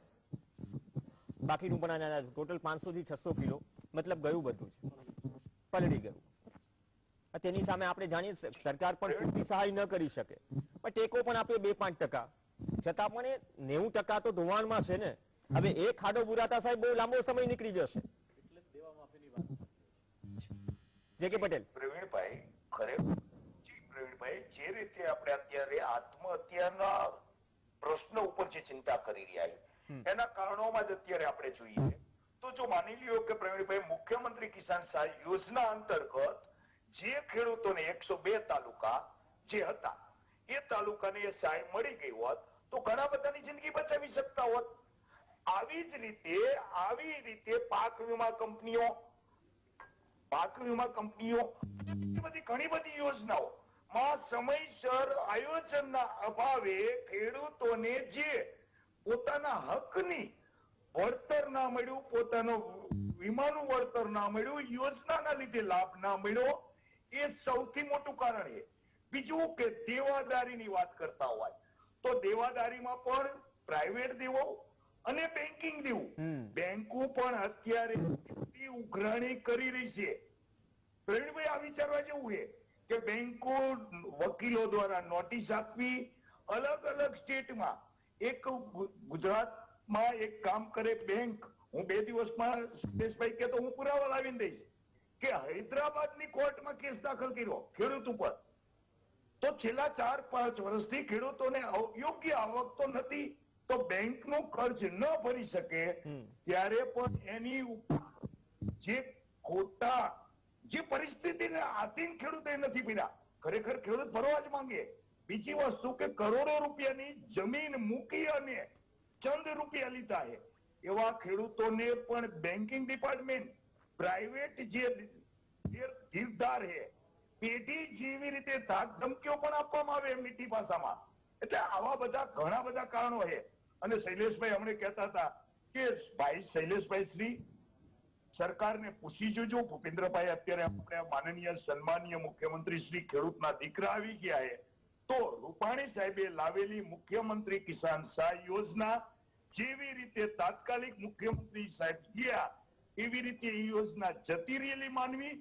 બાકીનું પણ ટોટલ 500 થી 600 કિલો, મતલબ ગયું બધું જ પલળી ગયું. તેની સામે આપણે જાણીએ સરકાર પણ પૂરતી સહાય ન કરી શકે, પણ ટેકો પણ આપે 2-5%, છતાં પણ એ 90% તો ધોવાણમાં છે ને. હવે એ ખાડો બુરાતા સાહેબ બહુ લાંબો સમય નીકળી જશે. જે કે પટેલ. પ્રવીણભાઈ, પ્રવીણભાઈ, જે રીતે આપણે અત્યારે આત્મહત્યાના પ્રશ્ન ઉપર જે ચિંતા કરી રહ્યા છે એના કારણોમાં જ અત્યારે આપણે જોઈએ તો જો માની લ્યો કે પ્રવીણભાઈ મુખ્યમંત્રી કિસાન સહાય યોજના અંતર્ગત જે ખેડૂતોને 102 તાલુકા જે હતા એ તાલુકાને એ સહાય મળી ગઈ હોત તો ઘણા બધાની જિંદગી બચાવી શકતા હોત. આવી રીતે પાક વીમા કંપનીઓ ઘણી બધી યોજનાઓ માં સમયસર આયોજનના અભાવે ખેડૂતોને જે પોતાના હકની વળતર ના મળ્યું, પોતાનો વીમાનું વળતર ના મળ્યું, યોજનાના લીધે લાભ ના મળ્યો, એ સૌથી મોટું કારણ છે. બીજું કે દેવાદારીની વાત કરતા હોય તો દેવાદારીમાં પણ પ્રાઇવેટ દેવો અને બેન્કિંગ દેવું. બેંકો પણ અત્યારે કેટલી ઉઘરાણી કરી રહી છે. પ્રવીણભાઈ, આ વિચારવા જેવું છે કે બેંકો વકીલો દ્વારા નોટિસ આપવી, અલગ અલગ સ્ટેટમાં, એક ગુજરાતમાં એક કામ કરે બેંક, હું 2 દિવસમાં સુરેશભાઈ કે તો હું પુરાવા લાવીને દઈશ કે હૈદરાબાદની કોર્ટમાં કેસ દાખલ કર્યો ખેડૂત ઉપર, તો છેલ્લા 4-5 વર્ષથી ખેડૂતોને યોગ્ય આવક તો નથી, તો બેંકનું કર્જ ન ભરી શકે ત્યારે પણ એની ઉપર જે ખોટા જે પરિસ્થિતિને આધીન ખેડૂતે નથી પીડા, ખરેખર ખેડૂત ભરવા જ માંગે. બીજી વસ્તુ કે કરોડો રૂપિયાની જમીન મૂકી અને ચંદ રૂપિયા લીધા છે એવા ખેડૂતોને પણ બેન્કિંગ ડિપાર્ટમેન્ટ, પ્રાઇવેટ જે ધીરધાર છે, પેઢી જેવી રીતે ધાક ધમકીઓ પણ આપવામાં આવે મીઠી ભાષામાં. એટલે આવા બધા ઘણા બધા કારણો છે. અને શૈલેષભાઈ હમણે કહેતા હતા કે ભાઈ શૈલેષભાઈ શ્રી સરકારને પૂછી જોજો. ભૂપેન્દ્રભાઈ અત્યારે આપણે માનનીય સન્માનીય મુખ્યમંત્રી શ્રી ખેડૂતના દીકરા આવી ગયા છે, તો રૂપાણી સાહેબે લાવેલી મુખ્યમંત્રી કિસાન સહાય યોજના જેવી રીતે તાત્કાલિક મુખ્યમંત્રી સાહેબ ગયા એવી રીતે એ યોજના જતી રહેલી માનવી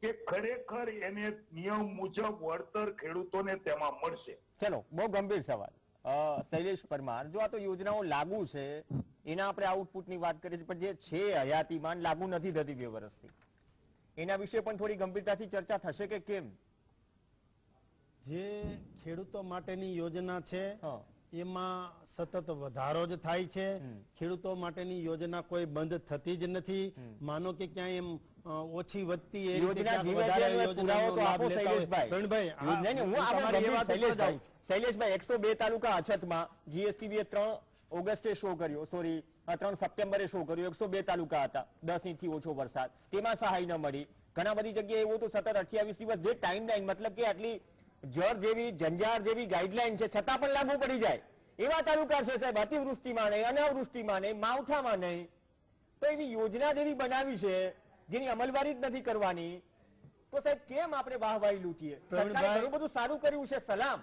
કે ખરેખર એને નિયમ મુજબ વળતર ખેડૂતોને તેમાં મળશે. ચલો, બહુ ગંભીર સવાલ. શૈલેષ પરમાર, જો આ તો યોજનાઓ લાગુ છે એના આપણે આઉટપુટની વાત કરીએ છીએ, પણ જે છે હયાતીમાન લાગુ નથી થતી 2 વર્ષથી, એના વિશે પણ થોડી ગંભીરતાથી ચર્ચા થશે કે કેમ? જે ખેડૂતો માટેની યોજના છે એમાં સતત વધારો જ થાય છે. ખેડૂતો માટેની યોજના કોઈ બંધ થતી જ નથી. માનો કે ક્યાંય એમ ઓછી વધતી એ શૈલેષભાઈ 102 તાલુકા અછતમાં જીએસટીબીએ 3 ઓગસ્ટે શો કર્યો, સોરી 3 સપ્ટેમ્બરે શો કર્યો, 102 તાલુકા હતા, 10 ઇંચથી ઓછો વરસાદ, તેમાં સહાય ન મળી. ઘણા બધી જગ્યાએ એવું તો સતત 28 દિવસ જે ટાઈમ લાઈન, મતલબ કે આટલી જળ જેવી જંજાર જેવી ગાઈડલાઈન છે છતાં પણ લાગુ પડી જાય એવા તાલુકા છે સાહેબ. અતિવૃષ્ટિમાં નહીં, અનાવૃષ્ટિમાં નહીં, માવઠામાં નહીં, તો એવી યોજના જેવી બનાવી છે જેની અમલવારી જ નથી કરવાની, તો સાહેબ કેમ આપણે વાહવાહી લૂંટીએ? સરકારે ઘણું બધું સારું કર્યું છે, સલામ.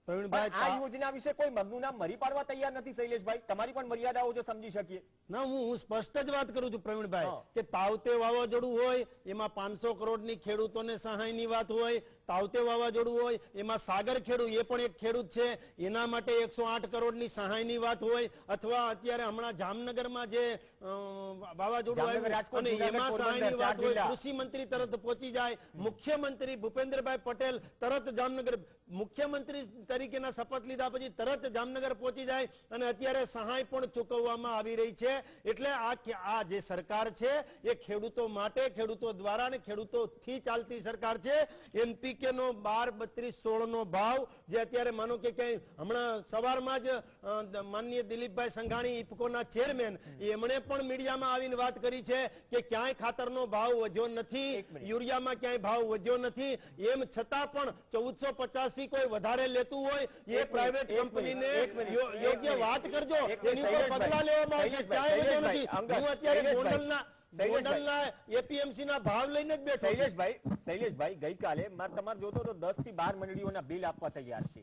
આ યોજના વિશે કોઈ મગનું નામ મરી પાડવા તૈયાર નથી. શૈલેષભાઈ, તમારી પણ મર્યાદાઓ જો સમજી શકીએ. ના, હું સ્પષ્ટ જ વાત કરું છું પ્રવીણભાઈ કે તાવતે વાવાઝોડું હોય એમાં 500 કરોડની ખેડૂતોને સહાયની વાત હોય, તાવતે વાવાઝોડું હોય એમાં સાગર ખેડૂત, એ પણ એક ખેડૂત છે, એના માટે 108 કરોડની સહાયની વાત હોય, અથવા અત્યારે હમણાં જામનગરમાં જે વાવાઝોડું આવ્યું અને એમાં સહાયની વાત હોય, કૃષિ મંત્રી તરત પહોંચી જાય, મુખ્યમંત્રી ભૂપેન્દ્રભાઈ પટેલ તરત જામનગર મુખ્યમંત્રી તરીકેના શપથ લીધા પછી તરત જામનગર પહોંચી જાય અને અત્યારે સહાય પણ ચૂકવવામાં આવી રહી છે. એટલે આ જે સરકાર છે એ ખેડૂતો માટે, ખેડૂતો દ્વારા અને ખેડૂતોથી ચાલતી સરકાર છે. એનપીકે નો 12, 32, 16 નો ભાવ જે અત્યારે માનો કે ક્યાંય હમણાં સવારમાં જ માનનીય દિલીપભાઈ સંઘાણી ઇફકોના ચેરમેન, એમણે પણ મીડિયામાં આવીને વાત કરી છે કે ક્યાંય ખાતરનો ભાવ વધ્યો નથી, યુરિયામાં ક્યાંય ભાવ વધ્યો નથી. એમ છતાં પણ 1450 થી કોઈ વધારે લેતું હોય એ પ્રાઇવેટ કંપનીને યોગ્ય વાત કરજો, એની ઉપર પગલા લેવામાં આવશે. ક્યાંય વધ્યો નથી. હું અત્યારે ગોંડલના એપીએમસી ના ભાવ લઈને જ બેઠો. શૈલેષભાઈ, ગઈકાલે તમારે જોતો તો 10 થી 12 મંડળીઓના બિલ આપવા તૈયાર છે.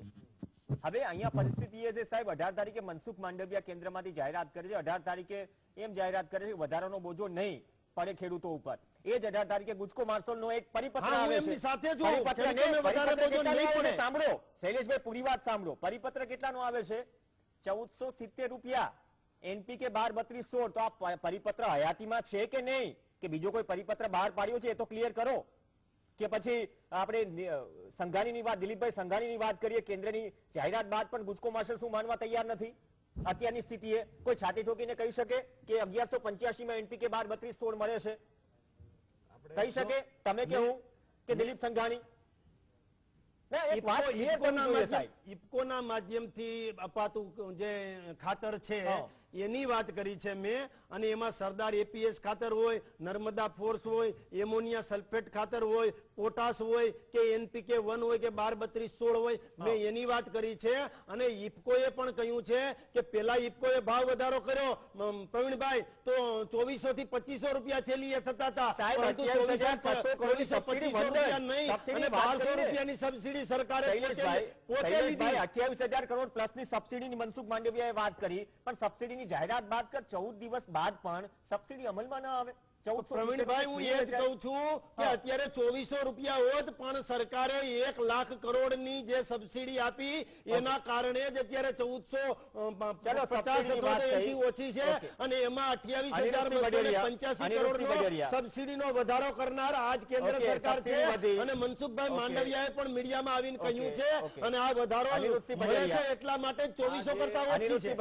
હવે અહીંયા પરિસ્થિતિ એ છે સાહેબ, 18 તારીખે મનસુખ માંડવિયા કેન્દ્રમાંથી જાહેરાત કરે છે, 18 તારીખે એમ જાહેરાત કરે છે વધારાનો બોજો નહીં પડે ખેડૂતો ઉપર. એ જ 18 તારીખે ગુજકો માર્શલનો એક પરિપત્ર આવે છે. સાંભળો શૈલેષભાઈ, પૂરી વાત સાંભળો. પરિપત્ર કેટલાનો આવે છે? 1470 રૂપિયા. એનપીકે 12, 32, 16. તો આ પરિપત્ર હયાતીમાં છે કે નહીં, કે બીજો કોઈ પરિપત્ર બહાર પાડ્યો છે એ તો ક્લિયર કરો. કે પછી આપણે સંઘાણીની વાત, દિલીપભાઈ સંઘાણીની વાત કરીએ, કેન્દ્રની જાહેરાત બાદ પણ ગુજકો માર્શલ શું માનવા તૈયાર નથી? અત્યારની સ્થિતિએ કોઈ છાતી ઠોકીને કહી શકે કે 1185 માં એનપીકે 12, 32, 16 મળે છે? કહી શકે? તમે કે હું કે દિલીપ સંઘાણી? ઇફકોના માધ્યમથી અપાતું જે ખાતર છે એની વાત કરી છે મેં, અને એમાં સરદાર એપીએસ ખાતર હોય, નર્મદા ફોર્સ હોય, એમોનિયા સલ્ફેટ ખાતર હોય, પોટાશ હોય કે એનપીકે 1 હોય કે 12, 32, 16 હોય, મેં એની વાત કરી છે. અને ઇફકોએ પણ કહ્યું છે કે પેલા ઇફકોએ ભાવ વધારો કર્યો પ્રવીણભાઈ તો 2400 થી 2500 રૂપિયા થેલી થતા હતા, પરંતુ 2425 રૂપિયા નહીં અને 1200 રૂપિયાની સબસિડી સરકારે પોતે લીધી. 28,000 કરોડ પ્લસની સબસિડીની મનસુખ માંડવિયાએ વાત કરી, પણ સબસિડીની સબસિડીની જાહેરાત બાદ 14 દિવસ બાદ પણ સબસિડી અમલમાં ન આવે? પ્રવીણભાઈ, હું એ જ કહું છું કે અત્યારે 2400 રૂપિયા હોત પણ સરકારે 1 લાખ કરોડની જે સબસિડી આપી એના કારણે જ અત્યારે 1450 એથી ઓછી છે અને એમાં 28,285 કરોડનો સબસિડીનો વધારો કરનાર આજ કેન્દ્ર સરકાર છે અને મનસુખભાઈ માંડવિયાએ પણ મીડિયામાં આવીને કહ્યું છે અને આ વધારો મળે છે એટલા માટે 2400 કરતા ઓછી છે.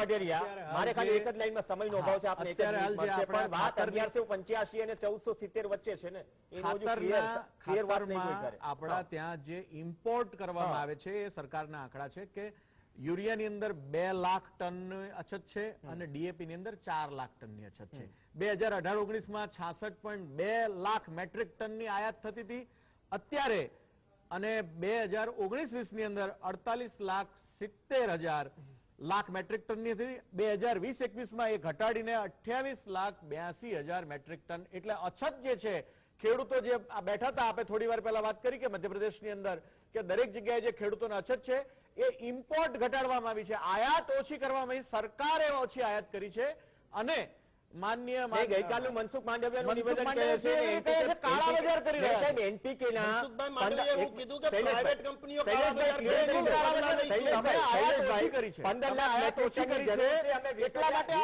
મારે ખાલી એક જ લાઈનમાં સમયનો અભાવ છે, આપણે એક જ મિનિટ મળશે, પણ વાત 1185 અને 1470 વચ્ચે છે ને, એનો જો ક્લિયર વાત નહીં કોઈ કરે. આપણા ત્યાં જે ઇમ્પોર્ટ કરવામાં આવે છે એ સરકારના આંકડા છે કે યુરિયાની અંદર 2 લાખ ટનની અછત છે અને ડીએપી ની અંદર 4 લાખ ટનની અછત છે. 2018-19 માં 66.2 લાખ મેટ્રિક ટનની આયાત થતી હતી અત્યારે, અને 2019-20 ની અંદર 48,70,000 લાખ મેટ્રિક ટનની હતી. 2020-21 માં એ ઘટાડીને 28,82,000 મેટ્રિક ટન. એટલે અછત જે છે, ખેડૂતો જે બેઠા હતા, આપણે થોડી વાર પહેલા વાત કરી કે મધ્યપ્રદેશની અંદર કે દરેક જગ્યાએ જે ખેડૂતોને અછત છે એ ઇમ્પોર્ટ ઘટાડવામાં આવી છે, આયાત ઓછી કરવામાં આવી, સરકારે ઓછી આયાત કરી છે. અને માન્ય ગઈકાલનું મનસુખ માંડવિયાનું નિવેદન કહે છે કે કાળા બજાર કરી રહ્યા છે. એનપીકે ના મનસુખભાઈ માંડવીયાએ એવું કીધું કે પ્રાઇવેટ કંપનીઓ કાળા બજાર કરે છે. 15 લાખ મેટ્રિક ટનની જરૂર છે, અમે 20 લાખ મેટ્રિક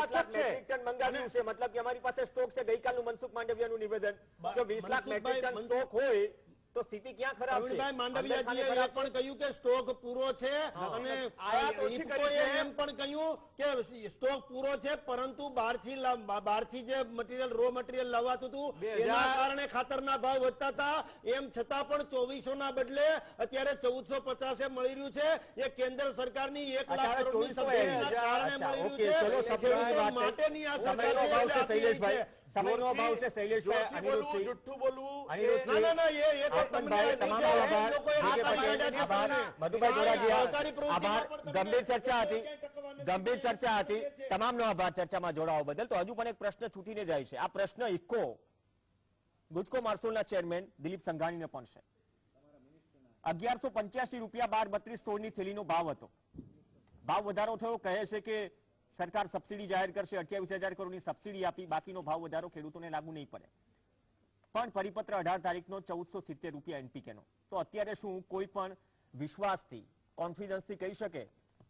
ટન મંગાવ્યું છે, મતલબ કે અમારી પાસે સ્ટોક છે. ગઈકાલનું મનસુખ માંડવિયાનું નિવેદન, જો 20 લાખ મેટ્રિક ટન સ્ટોક હોય તો સ્થિતિ ક્યાં ખરાબ છે? પ્રવીણભાઈ માંડવિયાજીએ એ પણ કહ્યું કે સ્ટોક પૂરો છે અને ઇફકોએ એમ પણ કહ્યું કે સ્ટોક પૂરો છે, પરંતુ બહારથી જે મટીરીયલ રો મટીરીયલ લાવવાતું હતું એના કારણે ખાતરના ભાવ વધતા હતા. એમ છતાં પણ 2400 ના બદલે અત્યારે 1450 મળી રહ્યું છે. એ કેન્દ્ર સરકારની 1 લાખ કરોડની સબસિડીના કારણે મળી રહ્યું છે. ખેડૂતો માટેની આ સરકારે શૈલેષભાઈ સમયનો અભાવ છે. શૈલેષભાઈ, અનિરુદ્ધસિંહ, જુઠ્ઠું બોલવું, અનિરુદ્ધસિંહ, ગંભીર ચર્ચા હતી. તમામનો આભાર ચર્ચામાં જોડાવા બદલ. તો હજુ પણ એક પ્રશ્ન છૂટીને જાય છે. આ પ્રશ્ન ઇફકો ગુજકો માર્સોલના ચેરમેન દિલીપ સંઘાણીને પણ છે. 1185 રૂપિયા 12-32 થેલીનો ભાવ હતો. ભાવ વધારો થયો, કહે છે કે સરકાર સબસિડી જાહેર કરશે, 28,000 કરોડની સબસિડી આપી, બાકીનો ભાવ વધારો ખેડૂતોને લાગુ નહીં પડે. પણ પરિપત્ર 18 તારીખનો 1470 રૂપિયા એનપીકેનો. તો અત્યારે શું કોઈ પણ વિશ્વાસથી, કોન્ફિડન્સથી કહી શકે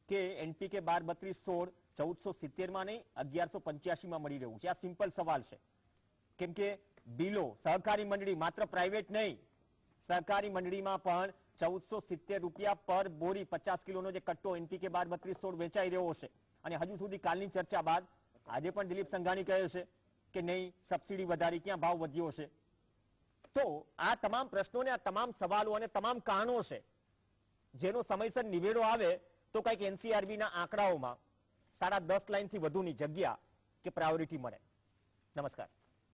કે એનપીકે 12-32-16 1470 માં નહીં 1185 માં મળી રહ્યું છે? આ સિમ્પલ સવાલ છે. કેમ કે બિલો સહકારી મંડળી, માત્ર પ્રાઇવેટ નહીં, સહકારી મંડળીમાં પણ 1470 રૂપિયા પર બોરી 50 કિલોનો જે કટ્ટો એનપીકે 12-32-16 વેચાઈ રહ્યો છે. અને હજુ સુધી કાલની ચર્ચા બાદ આજે પણ દિલીપ સંઘાણી કહે છે કે નહીં, સબસિડી વધારી, ક્યાં ભાવ વધ્યો છે? તો આ તમામ પ્રશ્નોને, આ તમામ સવાલો અને તમામ કારણો છે જેનો સમયસર નિવેડો આવે તો કંઈક એનસીઆરબી ના આંકડાઓમાં 10.5 લાઈનથી વધુની જગ્યા કે પ્રાયોરિટી મળે. નમસ્કાર.